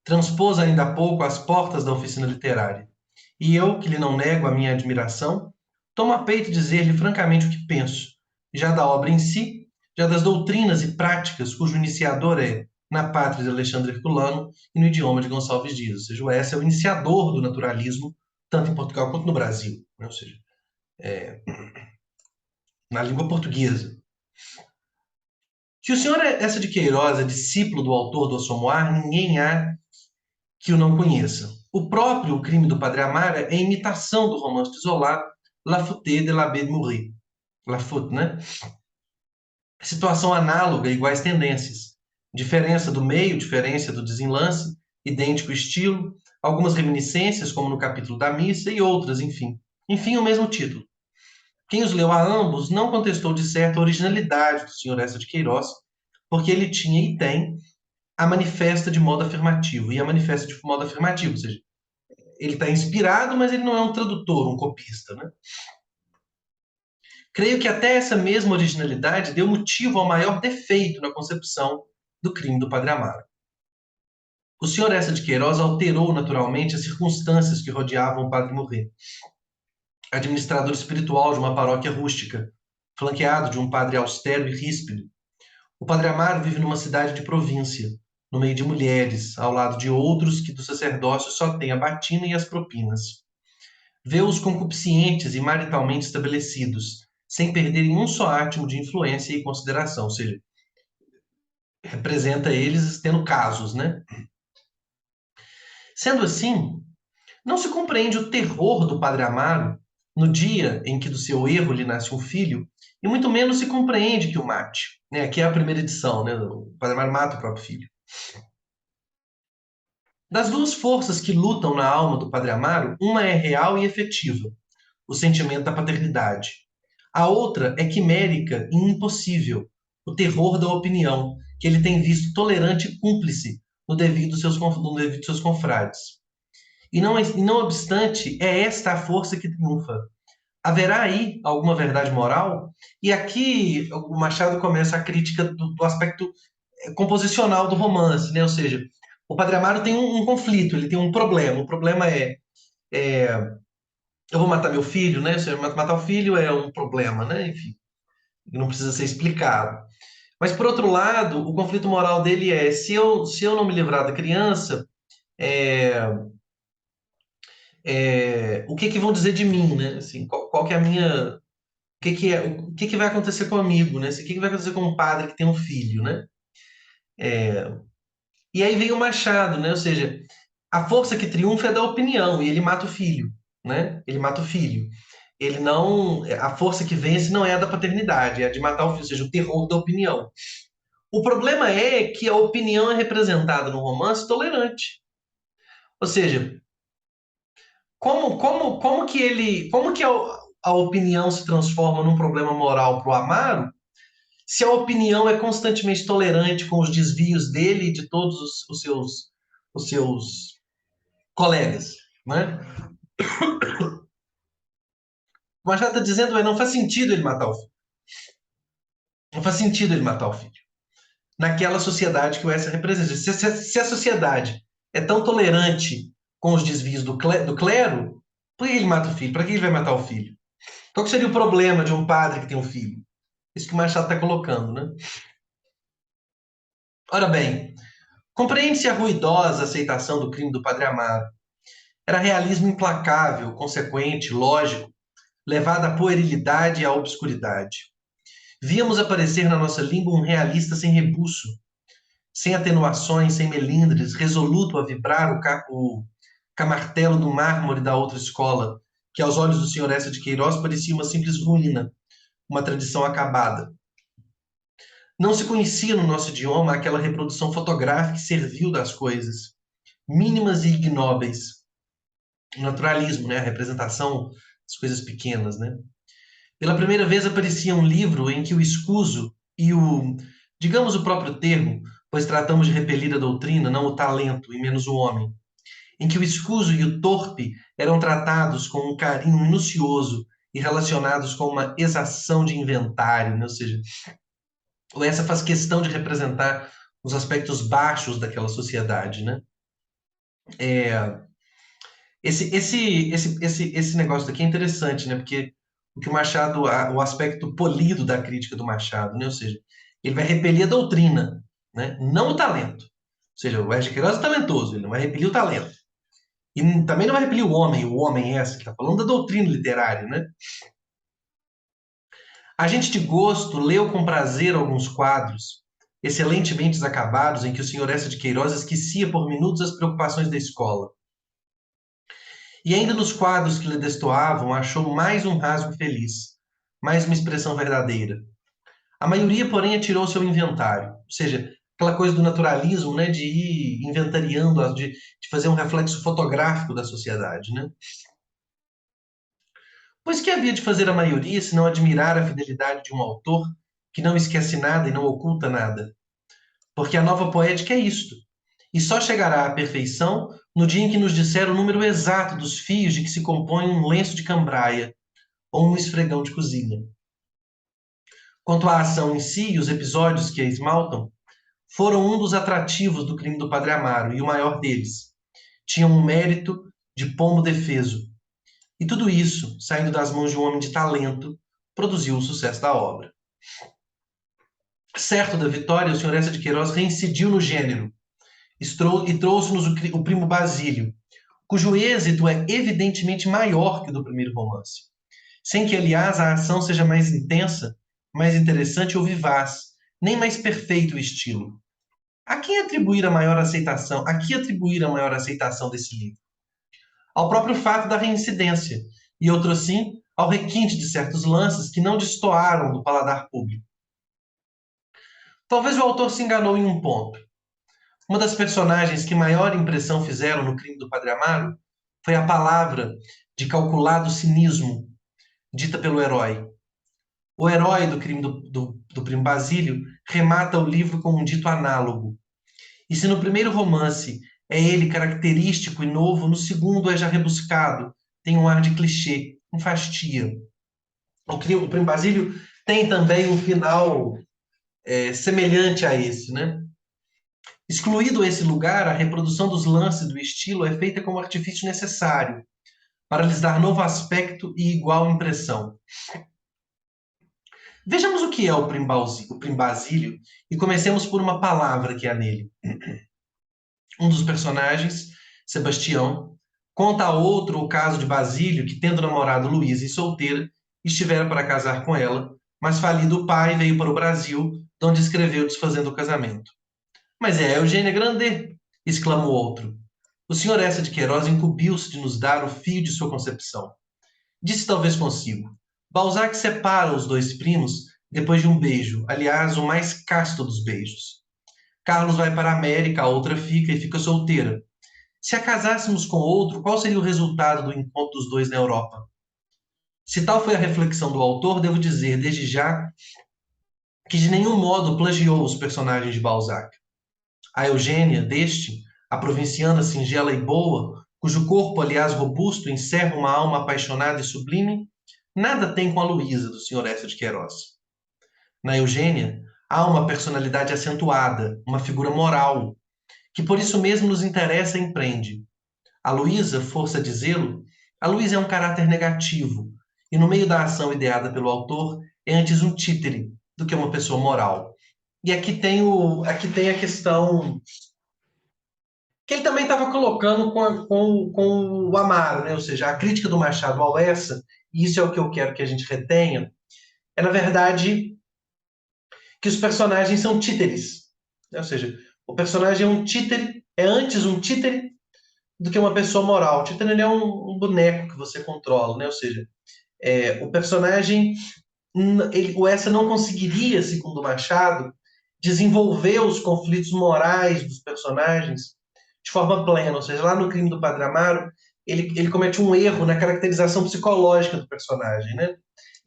Transpôs ainda há pouco as portas da oficina literária. E eu, que lhe não nego a minha admiração, tomo a peito dizer-lhe francamente o que penso, já da obra em si, já das doutrinas e práticas cujo iniciador é, na pátria de Alexandre Herculano e no idioma de Gonçalves Dias. Ou seja, o Essa é o iniciador do naturalismo, tanto em Portugal quanto no Brasil. Né? Ou seja, na língua portuguesa. Se o senhor Eça de Queiroz é discípulo do autor do Assommoir, ninguém há que o não conheça. O próprio Crime do Padre Amaro é imitação do romance de Zola, La Faute de l'Abbé de Mouret. La Faute, né? Situação análoga, iguais tendências. Diferença do meio, diferença do desenlace, idêntico estilo, algumas reminiscências, como no capítulo da missa, e outras, enfim. Enfim, o mesmo título. Quem os leu a ambos não contestou de certo a originalidade do Sr. Eça de Queiroz, porque ele tinha e tem a manifesta de modo afirmativo. E a manifesta de modo afirmativo, ou seja, ele está inspirado, mas ele não é um tradutor, um copista, né? Creio que até essa mesma originalidade deu motivo ao maior defeito na concepção do crime do Padre Amaro. O senhor Essa de Queiroz alterou naturalmente as circunstâncias que rodeavam o Padre morrer. Administrador espiritual de uma paróquia rústica, flanqueado de um padre austero e ríspido, o Padre Amaro vive numa cidade de província, no meio de mulheres, ao lado de outros que do sacerdócio só têm a batina e as propinas. Vê-os concupiscentes e maritalmente estabelecidos, sem perderem um só átimo de influência e consideração, ou seja, representa eles tendo casos, né? Sendo assim, não se compreende o terror do Padre Amaro no dia em que do seu erro lhe nasce um filho, e muito menos se compreende que o mate. Né? Aqui é a primeira edição, né? O Padre Amaro mata o próprio filho. Das duas forças que lutam na alma do Padre Amaro, uma é real e efetiva, o sentimento da paternidade. A outra é quimérica e impossível, o terror da opinião, que ele tem visto tolerante e cúmplice no devido dos seus confrades. E não obstante, é esta a força que triunfa. Haverá aí alguma verdade moral? E aqui o Machado começa a crítica do aspecto composicional do romance, né? Ou seja, o Padre Amaro tem um conflito, ele tem um problema. O problema é eu vou matar meu filho, né? Ou seja, matar o filho é um problema, né? Enfim, não precisa ser explicado. Mas, por outro lado, o conflito moral dele é: se eu não me livrar da criança, é, o que que vão dizer de mim, né? Assim, qual que é a minha. O que que vai acontecer comigo, né? Assim, o que que vai acontecer com um padre que tem um filho, né? E aí vem o Machado, né? Ou seja, a força que triunfa é da opinião e ele mata o filho, né? Ele mata o filho. Ele não, a força que vence não é a da paternidade, é a de matar o filho, ou seja, o terror da opinião. O problema é que a opinião é representada no romance tolerante. Ou seja, como que a opinião se transforma num problema moral para o Amaro, se a opinião é constantemente tolerante com os desvios dele e de todos os seus colegas, né? O Machado está dizendo, não faz sentido ele matar o filho. Não faz sentido ele matar o filho. Naquela sociedade que o Essa representa. Se a sociedade é tão tolerante com os desvios do clero, por que ele mata o filho? Para que ele vai matar o filho? Qual que seria o problema de um padre que tem um filho? Isso que o Machado está colocando, né? Ora bem, compreende-se a ruidosa aceitação do crime do Padre Amaro. Era realismo implacável, consequente, lógico, levado à puerilidade e à obscuridade. Víamos aparecer na nossa língua um realista sem rebuço, sem atenuações, sem melindres, resoluto a vibrar o camartelo do mármore da outra escola, que aos olhos do senhor Essa de Queiroz parecia uma simples ruína, uma tradição acabada. Não se conhecia no nosso idioma aquela reprodução fotográfica e servil das coisas, mínimas e ignóbeis. O naturalismo, né? A representação das coisas pequenas, né? Pela primeira vez aparecia um livro em que o escuso e digamos o próprio termo, pois tratamos de repelir a doutrina, não o talento e menos o homem, em que o escuso e o torpe eram tratados com um carinho minucioso e relacionados com uma exação de inventário, né? Ou seja, o Essa faz questão de representar os aspectos baixos daquela sociedade, né? Esse negócio daqui é interessante, né? Porque o que o Machado, o aspecto polido da crítica do Machado, né? Ou seja, ele vai repelir a doutrina, né? Não o talento. Ou seja, o Egas de Queiroz é talentoso, ele não vai repelir o talento. E também não vai repelir o homem é essa, que está falando da doutrina literária, né? A gente de gosto leu com prazer alguns quadros, excelentemente acabados, em que o senhor Essa de Queiroz esquecia por minutos as preocupações da escola. E ainda nos quadros que lhe destoavam, achou mais um rasgo feliz, mais uma expressão verdadeira. A maioria, porém, atirou seu inventário, ou seja, aquela coisa do naturalismo, né, de ir inventariando, de fazer um reflexo fotográfico da sociedade, né? Pois que havia de fazer a maioria se não admirar a fidelidade de um autor que não esquece nada e não oculta nada? porque a nova poética é isto, e só chegará à perfeição no dia em que nos disser o número exato dos fios de que se compõe um lenço de cambraia ou um esfregão de cozinha. Quanto à ação em si e os episódios que a esmaltam, foram um dos atrativos do crime do Padre Amaro e o maior deles. Tinham um mérito de pombo defeso. E tudo isso, saindo das mãos de um homem de talento, produziu o sucesso da obra. Certo da vitória, o Sr. Eça de Queiroz reincidiu no gênero e trouxe-nos o primo Basílio, cujo êxito é evidentemente maior que o do primeiro romance, sem que, aliás, a ação seja mais intensa, mais interessante ou vivaz, nem mais perfeito o estilo. A quem atribuir a maior aceitação? A que atribuir a maior aceitação desse livro? Ao próprio fato da reincidência, e outro assim, ao requinte de certos lances que não destoaram do paladar público. Talvez o autor se enganou em um ponto. Uma das personagens que maior impressão fizeram no crime do Padre Amaro foi a palavra de calculado cinismo dita pelo herói. O herói do crime do primo Basílio remata o livro com um dito análogo. E se no primeiro romance é ele característico e novo, no segundo é já rebuscado, tem um ar de clichê, enfastia. O primo Basílio tem também um final semelhante a esse, né? Excluído esse lugar, a reprodução dos lances do estilo é feita como artifício necessário para lhes dar novo aspecto e igual impressão. Vejamos o que é o Prim Basílio e comecemos por uma palavra que há nele. Um dos personagens, Sebastião, conta a outro o caso de Basílio, que, tendo namorado Luísa e solteira, estivera para casar com ela, mas falido o pai, veio para o Brasil, onde escreveu desfazendo o casamento. Mas é a Eugênia Grandet, exclamou outro. O senhor Eça de Queiroz incumbiu-se de nos dar o fio de sua concepção. Disse talvez consigo. Balzac separa os dois primos depois de um beijo, aliás, o mais casto dos beijos. Carlos vai para a América, a outra fica e fica solteira. Se a casássemos com outro, qual seria o resultado do encontro dos dois na Europa? Se tal foi a reflexão do autor, devo dizer, desde já, que de nenhum modo plagiou os personagens de Balzac. A Eugênia, deste, a provinciana singela e boa, cujo corpo, aliás, robusto, encerra uma alma apaixonada e sublime, nada tem com a Luísa, do Sr. Eça de Queiroz. Na Eugênia, há uma personalidade acentuada, uma figura moral, que por isso mesmo nos interessa e empreende. A Luísa, força dizê-lo, a Luísa é um caráter negativo, e no meio da ação ideada pelo autor, é antes um títere do que uma pessoa moral. E aqui tem a questão que ele também estava colocando com o Amaro, né? Ou seja, a crítica do Machado ao Lessa, e isso é o que eu quero que a gente retenha, é, na verdade, que os personagens são títeres. Né? Ou seja, o personagem é um títere, é antes um títere do que uma pessoa moral. O títere ele é um boneco que você controla, né? Ou seja, o personagem, o Essa não conseguiria, segundo o Machado, desenvolver os conflitos morais dos personagens de forma plena. Ou seja, lá no Crime do Padre Amaro, ele comete um erro na caracterização psicológica do personagem. Né?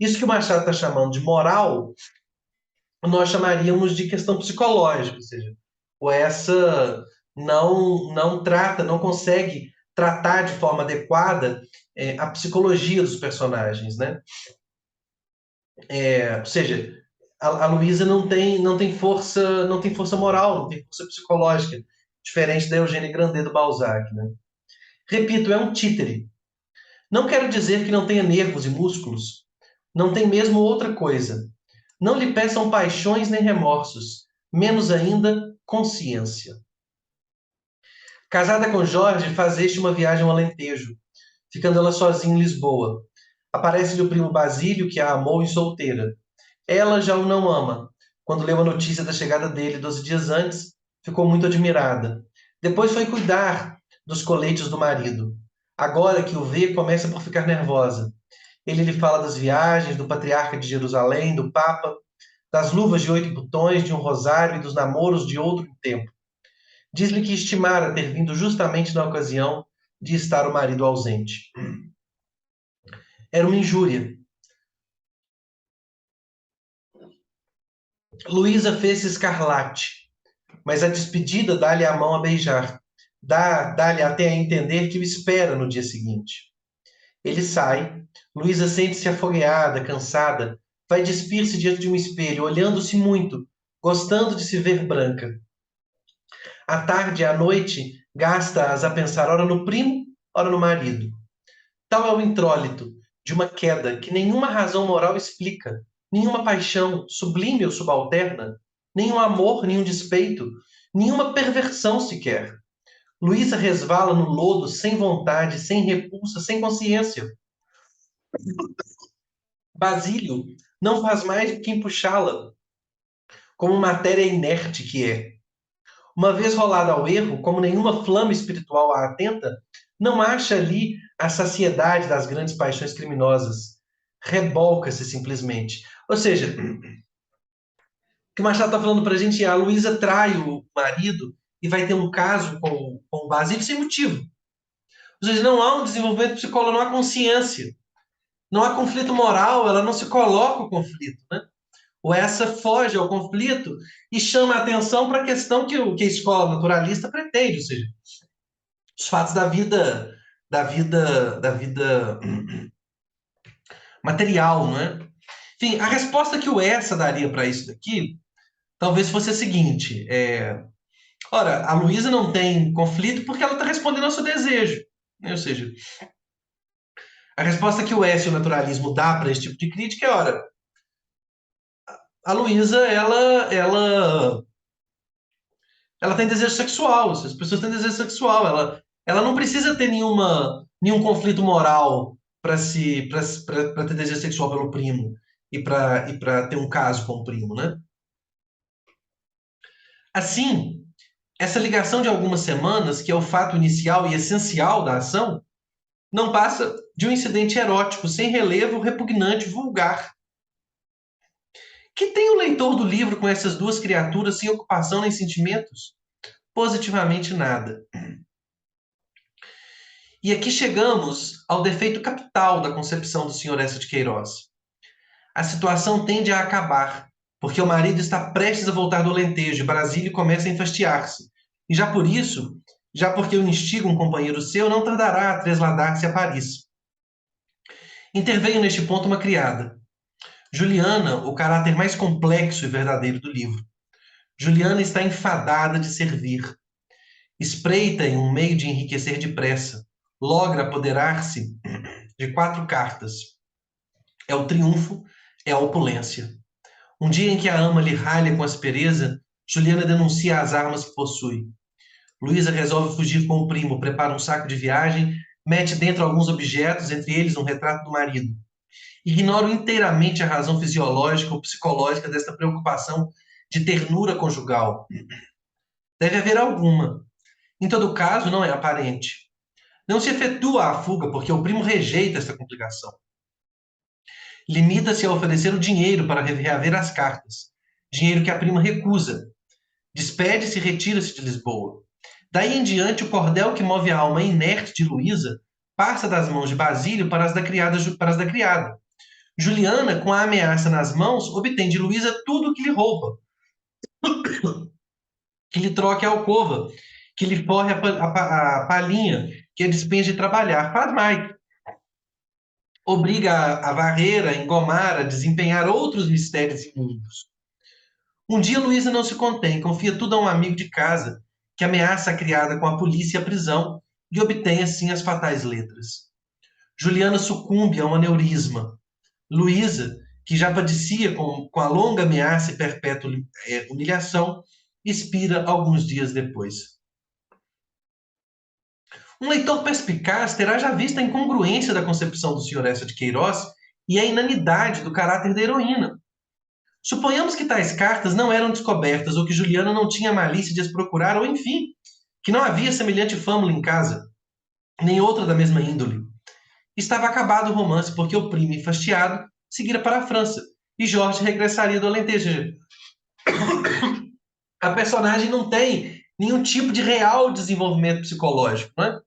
Isso que o Machado está chamando de moral, nós chamaríamos de questão psicológica. Ou seja, o Essa não trata, não consegue tratar de forma adequada a psicologia dos personagens. Né? Ou seja, a Luísa não tem força moral, não tem força psicológica, diferente da Eugênia Grandet do Balzac, né? Repito, é um títere. Não quero dizer que não tenha nervos e músculos. Não tem mesmo outra coisa. Não lhe peçam paixões nem remorsos, menos ainda consciência. Casada com Jorge, faz este uma viagem ao Alentejo, ficando ela sozinha em Lisboa. Aparece-lhe o primo Basílio, que a amou e solteira. Ela já o não ama. Quando leu a notícia da chegada dele 12 dias antes, ficou muito admirada. Depois foi cuidar dos coletes do marido. Agora que o vê, começa por ficar nervosa. Ele lhe fala das viagens, do patriarca de Jerusalém, do Papa, das luvas de 8 botões, de um rosário e dos namoros de outro tempo. Diz-lhe que estimara ter vindo justamente na ocasião de estar o marido ausente. Era uma injúria. Luísa fez-se escarlate, mas a despedida dá-lhe a mão a beijar. Dá-lhe até a entender que o espera no dia seguinte. Ele sai. Luísa sente-se afogueada, cansada. Vai despir-se diante de um espelho, olhando-se muito, gostando de se ver branca. À tarde e à noite, gasta-as a pensar ora no primo, ora no marido. Tal é o intrólito de uma queda que nenhuma razão moral explica, nenhuma paixão, sublime ou subalterna, nenhum amor, nenhum despeito, nenhuma perversão sequer. Luísa resvala no lodo sem vontade, sem repulsa, sem consciência. Basílio não faz mais do que empuxá-la, como matéria inerte que é. Uma vez rolada ao erro, como nenhuma flama espiritual a atenta, não acha ali a saciedade das grandes paixões criminosas. Rebolca-se simplesmente. Ou seja, o que o Machado está falando para a gente é a Luísa trai o marido e vai ter um caso com o Basílio sem motivo. Ou seja, não há um desenvolvimento psicológico, não há consciência. Não há conflito moral, ela não se coloca o conflito, né? O essa foge ao conflito e chama a atenção para a questão que a escola naturalista pretende, ou seja, os fatos da vida material, não é? Enfim, a resposta que o essa daria para isso daqui talvez fosse a seguinte: ora, a Luísa não tem conflito porque ela está respondendo ao seu desejo, né? Ou seja, a resposta que o essa e o naturalismo dá para esse tipo de crítica é, ora, a Luísa, ela tem desejo sexual, as pessoas têm desejo sexual, ela não precisa ter nenhum conflito moral para ter desejo sexual pelo primo e para ter um caso com o primo, né? Assim, essa ligação de algumas semanas, que é o fato inicial e essencial da ação, não passa de um incidente erótico sem relevo, repugnante, vulgar. Que tem o leitor do livro com essas duas criaturas sem ocupação nem sentimentos? Positivamente nada. E aqui chegamos ao defeito capital da concepção do Sr. Eça de Queiroz. A situação tende a acabar, porque o marido está prestes a voltar do Alentejo e Brasília começa a enfastiar-se. E já por isso, já porque o instiga um companheiro seu, não tardará a tresladar-se a Paris. Interveio neste ponto uma criada. Juliana, o caráter mais complexo e verdadeiro do livro. Juliana está enfadada de servir. Espreita em um meio de enriquecer depressa. Logra apoderar-se de 4 cartas. É o triunfo, é a opulência. Um dia em que a ama lhe ralha com aspereza, Juliana denuncia as armas que possui. Luísa resolve fugir com o primo, prepara um saco de viagem, mete dentro alguns objetos, entre eles um retrato do marido. Ignoro inteiramente a razão fisiológica ou psicológica desta preocupação de ternura conjugal. Deve haver alguma. Em todo caso, não é aparente. Não se efetua a fuga porque o primo rejeita esta complicação. Limita-se a oferecer o dinheiro para reaver as cartas. Dinheiro que a prima recusa. Despede-se e retira-se de Lisboa. Daí em diante, o cordel que move a alma inerte de Luísa passa das mãos de Basílio para as da criada. Juliana, com a ameaça nas mãos, obtém de Luísa tudo o que lhe rouba. Que lhe troque a alcova, que lhe forre a palhinha, que a despense de trabalhar. Faz mais. Obriga a varrer, a engomar, a desempenhar outros mistérios imundos. Um dia Luísa não se contém, confia tudo a um amigo de casa, que ameaça a criada com a polícia e a prisão, e obtém assim as fatais letras. Juliana sucumbe a um aneurisma. Luísa, que já padecia com a longa ameaça e perpétua humilhação, expira alguns dias depois. Um leitor perspicaz terá já visto a incongruência da concepção do Sr. Eça de Queiroz e a inanidade do caráter da heroína. Suponhamos que tais cartas não eram descobertas ou que Juliana não tinha malícia de as procurar, ou enfim, que não havia semelhante fâmula em casa, nem outra da mesma índole. Estava acabado o romance porque o primo enfastiado seguira para a França e Jorge regressaria do Alentejo. A personagem não tem nenhum tipo de real desenvolvimento psicológico, não é?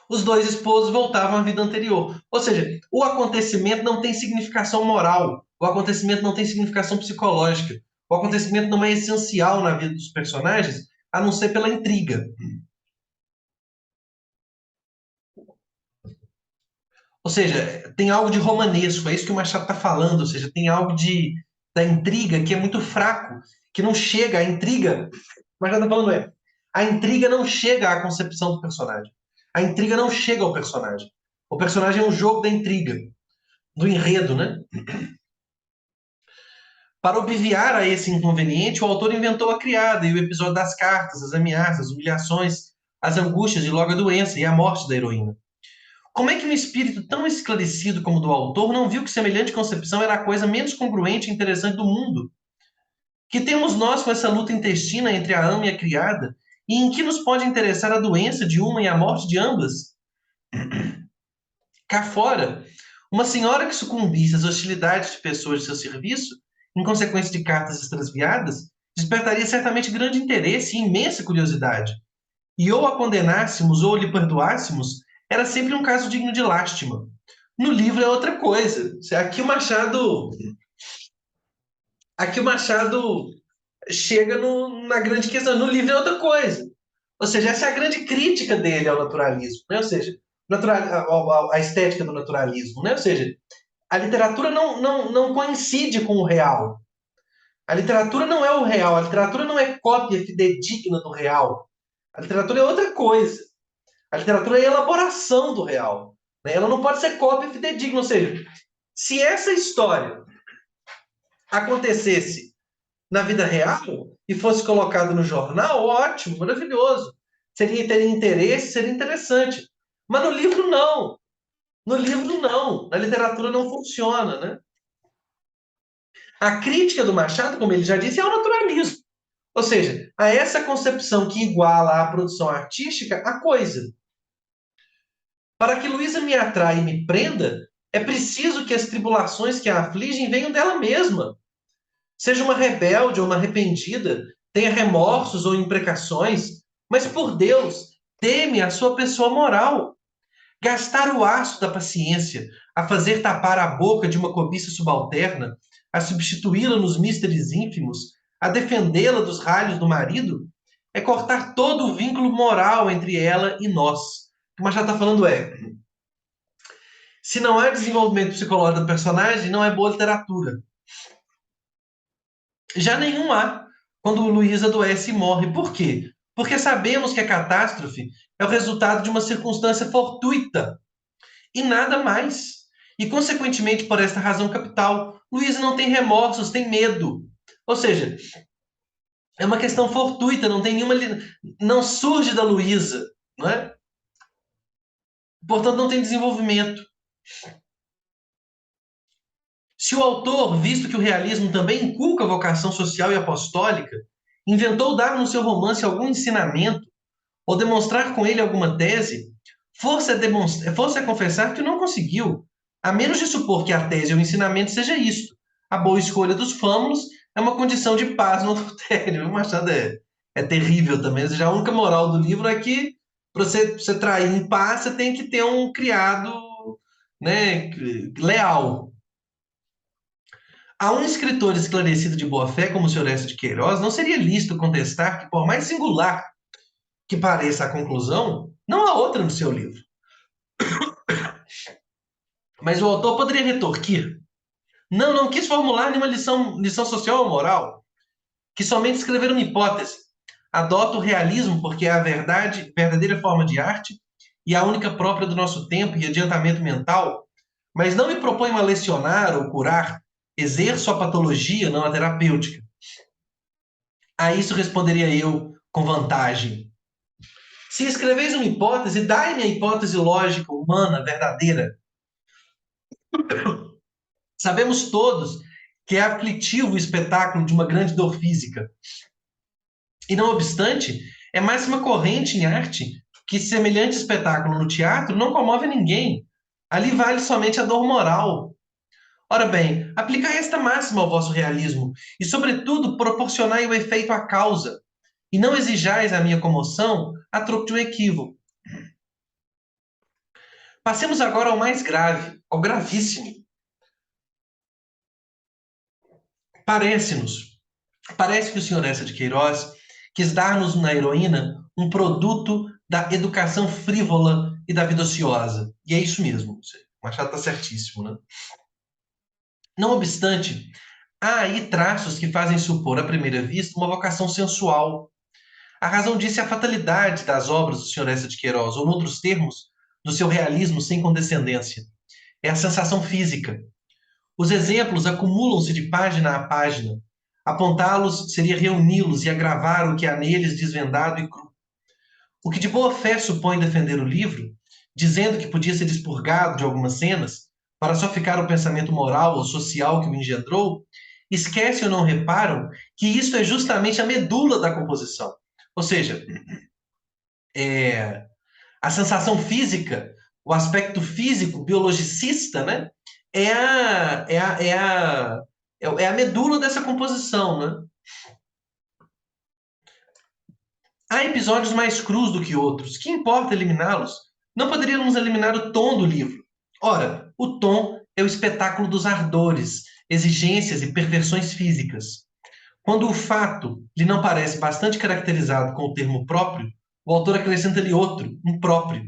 Os dois esposos voltavam à vida anterior. Ou seja, o acontecimento não tem significação moral, o acontecimento não tem significação psicológica. O acontecimento não é essencial na vida dos personagens, a não ser pela intriga. Ou seja, tem algo de romanesco, é isso que o Machado está falando. Ou seja, tem algo da intriga que é muito fraco, que não chega. A intriga, o Machado está falando a intriga não chega à concepção do personagem. A intriga não chega ao personagem. O personagem é um jogo da intriga, do enredo, né? Para obviar a esse inconveniente, o autor inventou a criada e o episódio das cartas, as ameaças, as humilhações, as angústias e logo a doença e a morte da heroína. Como é que um espírito tão esclarecido como o do autor não viu que semelhante concepção era a coisa menos congruente e interessante do mundo? Que temos nós com essa luta intestina entre a ama e a criada, e em que nos pode interessar a doença de uma e a morte de ambas? Cá fora, uma senhora que sucumbisse às hostilidades de pessoas de seu serviço, em consequência de cartas extraviadas, despertaria certamente grande interesse e imensa curiosidade. E ou a condenássemos ou lhe perdoássemos, era sempre um caso digno de lástima. No livro é outra coisa. Aqui o Machado chega na grande questão. No livro é outra coisa. Ou seja, essa é a grande crítica dele ao naturalismo, né? Ou seja, a estética do naturalismo, né? Ou seja, a literatura não coincide com o real. A literatura não é o real, a literatura não é cópia fidedigna do real. A literatura é outra coisa. A literatura é a elaboração do real, né? Ela não pode ser cópia fidedigna. Ou seja, se essa história acontecesse na vida real e fosse colocado no jornal, ótimo, maravilhoso. Teria interesse, seria interessante. Mas no livro, não. No livro, não. Na literatura não funciona, né? A crítica do Machado, como ele já disse, é o naturalismo. Ou seja, a essa concepção que iguala a produção artística a coisa. Para que Luísa me atraia e me prenda, é preciso que as tribulações que a afligem venham dela mesma. Seja uma rebelde ou uma arrependida, tenha remorsos ou imprecações, mas por Deus, teme a sua pessoa moral. Gastar o aço da paciência a fazer tapar a boca de uma cobiça subalterna, a substituí-la nos místeres ínfimos, a defendê-la dos ralhos do marido, é cortar todo o vínculo moral entre ela e nós. O que o Machado está falando se não há desenvolvimento psicológico do personagem, não é boa literatura. Já nenhum há quando o Luiz adoece e morre. Por quê? Porque sabemos que a catástrofe é o resultado de uma circunstância fortuita e nada mais. E, consequentemente, por esta razão capital, Luiz não tem remorsos, tem medo. Ou seja, é uma questão fortuita, não tem nenhuma. Não surge da Luísa, não é? Portanto, não tem desenvolvimento. Se o autor, visto que o realismo também inculca vocação social e apostólica, inventou dar no seu romance algum ensinamento, ou demonstrar com ele alguma tese, força a confessar que não conseguiu, a menos de supor que a tese ou o ensinamento seja isto. A boa escolha dos fâmulos é uma condição de paz no adultério. O Machado é terrível também. Ou seja, a única moral do livro é que para você trair em paz, você tem que ter um criado, né, leal. A um escritor esclarecido de boa fé como o Sr. Orestes de Queiroz, não seria lícito contestar que, por mais singular que pareça a conclusão, não há outra no seu livro. Mas o autor poderia retorquir. Não quis formular nenhuma lição social ou moral, que somente escrever uma hipótese. Adota o realismo porque é a verdadeira forma de arte e a única própria do nosso tempo e adiantamento mental, mas não me proponho a lecionar ou curar, exerço a patologia, não a terapêutica. A isso responderia eu com vantagem. Se escreveis uma hipótese, dai-me a hipótese lógica, humana, verdadeira. Sabemos todos que é aflitivo o espetáculo de uma grande dor física. E não obstante, é máxima corrente em arte que semelhante espetáculo no teatro não comove ninguém. Ali vale somente a dor moral. Ora bem, aplicai esta máxima ao vosso realismo e, sobretudo, proporcionai o efeito à causa, e não exijais a minha comoção a troco de um equívoco. Passemos agora ao mais grave, ao gravíssimo. Parece-nos Parece que o senhor Eça de Queiroz quis dar-nos na heroína um produto da educação frívola e da vida ociosa. E é isso mesmo. O Machado está certíssimo, né? Não obstante, há aí traços que fazem supor, à primeira vista, uma vocação sensual. A razão disso é a fatalidade das obras do senhor Eça de Queiroz, ou, em outros termos, do seu realismo sem condescendência. É a sensação física. Os exemplos acumulam-se de página a página. Apontá-los seria reuni-los e agravar o que há neles desvendado e cru. O que de boa fé supõe defender o livro, dizendo que podia ser expurgado de algumas cenas, para só ficar o pensamento moral ou social que o engendrou, esquece ou não reparam que isto é justamente a medula da composição. Ou seja, a sensação física, o aspecto físico, biologicista, né? É a, é a, é a, é a medula dessa composição, né? Há episódios mais crus do que outros. Que importa eliminá-los? Não poderíamos eliminar o tom do livro. Ora, o tom é o espetáculo dos ardores, exigências e perversões físicas. Quando o fato lhe não parece bastante caracterizado com o termo próprio, o autor acrescenta-lhe outro, impróprio.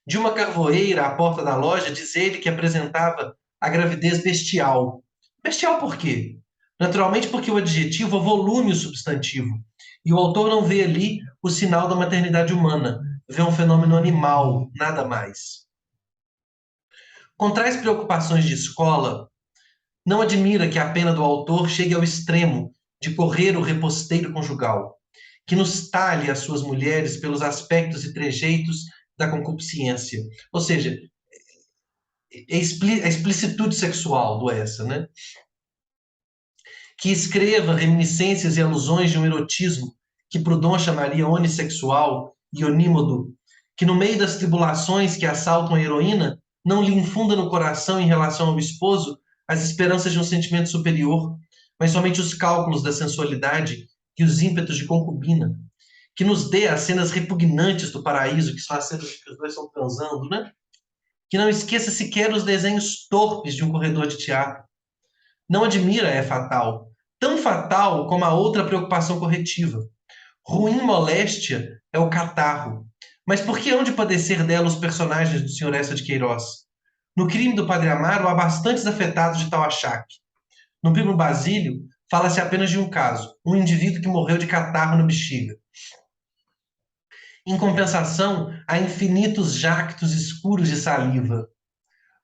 De uma carvoeira à porta da loja, diz ele que apresentava a gravidez bestial. Bestial por quê? Naturalmente porque o adjetivo é volume o substantivo. E o autor não vê ali o sinal da maternidade humana, vê um fenômeno animal, nada mais. Com tais preocupações de escola, não admira que a pena do autor chegue ao extremo de correr o reposteiro conjugal, que nos talhe as suas mulheres pelos aspectos e trejeitos da concupiscência. Ou seja, a explicitude sexual do Essa, né? Que escreva reminiscências e alusões de um erotismo que Proudhon chamaria onissexual e onímodo, que no meio das tribulações que assaltam a heroína, não lhe infunda no coração em relação ao esposo as esperanças de um sentimento superior, mas somente os cálculos da sensualidade e os ímpetos de concubina, que nos dê as cenas repugnantes do paraíso, que são as cenas que os dois estão transando, né? Que não esqueça sequer os desenhos torpes de um corredor de teatro. Não admira, é fatal. Tão fatal como a outra preocupação corretiva. Ruim moléstia é o catarro. Mas por que hão de padecer dela os personagens do Sr. Eça de Queiroz? No crime do Padre Amaro há bastantes afetados de tal achaque. No Primo Basílio, fala-se apenas de um caso, um indivíduo que morreu de catarro na bexiga. Em compensação, há infinitos jactos escuros de saliva.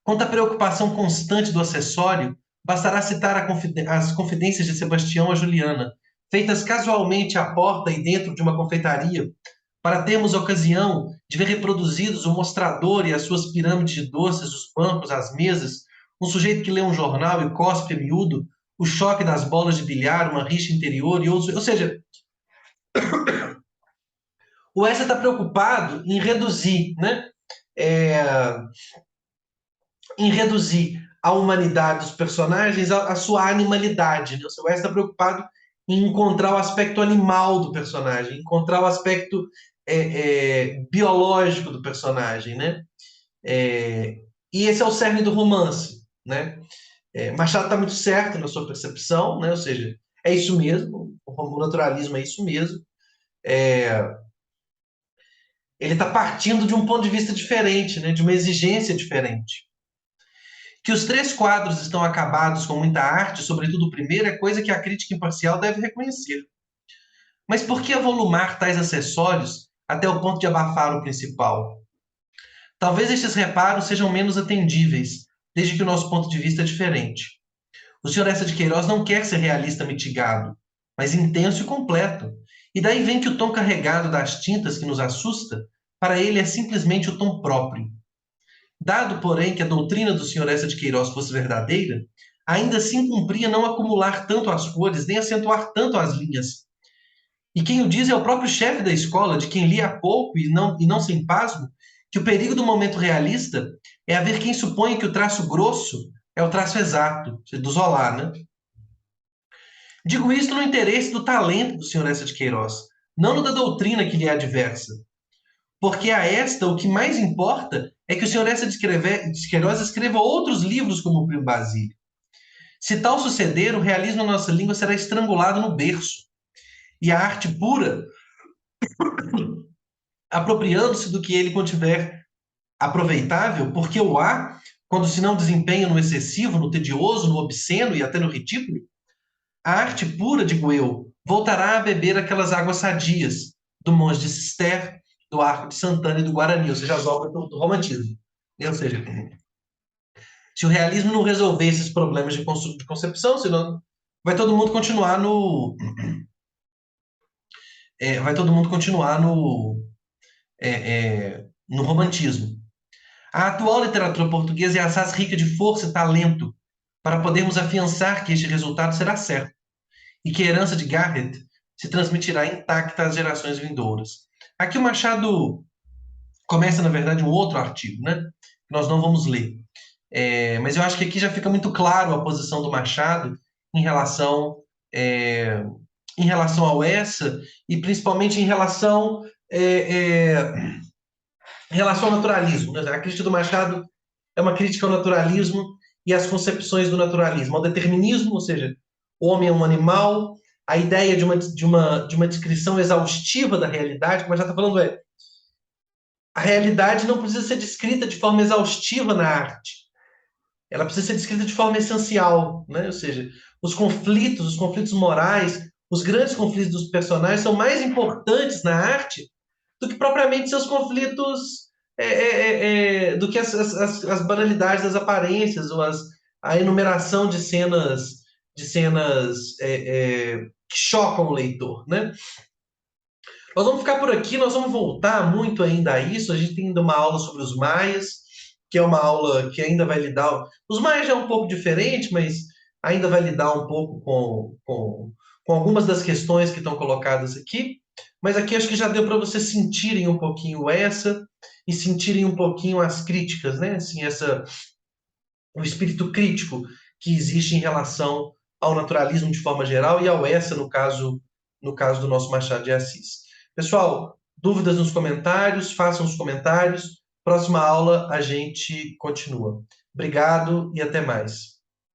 Quanto à preocupação constante do acessório, bastará citar as confidências de Sebastião a Juliana, feitas casualmente à porta e dentro de uma confeitaria, para termos ocasião de ver reproduzidos o mostrador e as suas pirâmides de doces, os bancos, as mesas, um sujeito que lê um jornal e cospe a miúdo, o choque das bolas de bilhar, uma rixa interior e outros. Ou seja, o Essa está preocupado em reduzir, né? É, em reduzir a humanidade dos personagens à sua animalidade. Né? O seu Wes está preocupado em encontrar o aspecto animal do personagem, encontrar o aspecto biológico do personagem, né? E esse é o cerne do romance, né? Machado está muito certo na sua percepção, né? Ou seja, é isso mesmo, o naturalismo é isso mesmo. Ele está partindo de um ponto de vista diferente, né? De uma exigência diferente. Que os três quadros estão acabados com muita arte, sobretudo o primeiro, é coisa que a crítica imparcial deve reconhecer. Mas por que avolumar tais acessórios até o ponto de abafar o principal? Talvez estes reparos sejam menos atendíveis, desde que o nosso ponto de vista é diferente. O Sr. Essa de Queiroz não quer ser realista mitigado, mas intenso e completo. E daí vem que o tom carregado das tintas que nos assusta, para ele é simplesmente o tom próprio. Dado, porém, que a doutrina do Sr. Essa de Queiroz fosse verdadeira, ainda assim cumpria não acumular tanto as cores, nem acentuar tanto as linhas. E quem o diz é o próprio chefe da escola, de quem li há pouco e não sem pasmo, que o perigo do momento realista é haver quem suponha que o traço grosso é o traço exato, do Zola, né? Digo isto no interesse do talento do Sr. Essa de Queiroz, não no da doutrina que lhe é adversa. Porque a esta o que mais importa é que o Sr. Essa de Queiroz escreva outros livros como o Primo Basílio. Se tal suceder, o realismo na nossa língua será estrangulado no berço, e a arte pura, apropriando-se do que ele contiver aproveitável, porque o há, quando se não desempenha no excessivo, no tedioso, no obsceno e até no ridículo, a arte pura, digo eu, voltará a beber aquelas águas sadias do Monge de Cister, do Arco de Santana e do Guarani, ou seja, as obras do romantismo. Ou seja, se o realismo não resolver esses problemas de concepção, senão vai todo mundo continuar no, vai todo mundo continuar no romantismo. A atual literatura portuguesa é assaz rica de força e talento para podermos afiançar que este resultado será certo e que a herança de Garrett se transmitirá intacta às gerações vindouras. Aqui o Machado começa, na verdade, um outro artigo, né? Que nós não vamos ler. Mas eu acho que aqui já fica muito claro a posição do Machado em relação, é, em relação ao essa e principalmente em relação ao naturalismo. Né? A crítica do Machado é uma crítica ao naturalismo e às concepções do naturalismo, ao determinismo, ou seja, o homem é um animal, a ideia de uma descrição exaustiva da realidade, como já está falando, a realidade não precisa ser descrita de forma exaustiva na arte, ela precisa ser descrita de forma essencial, né? Ou seja, os conflitos morais, os grandes conflitos dos personagens são mais importantes na arte do que propriamente seus conflitos, do que as banalidades das aparências ou a enumeração de cenas que chocam o leitor, né? Nós vamos ficar por aqui, nós vamos voltar muito ainda a isso. A gente tem ainda uma aula sobre os maias, que é uma aula que ainda vai lidar. Os maias já é um pouco diferente, mas ainda vai lidar um pouco com algumas das questões que estão colocadas aqui. Mas aqui acho que já deu para vocês sentirem um pouquinho essa e sentirem um pouquinho as críticas, né? Assim, o espírito crítico que existe em relação ao naturalismo de forma geral e ao essa no caso do nosso Machado de Assis. Pessoal, dúvidas nos comentários, façam os comentários. Próxima aula a gente continua. Obrigado e até mais.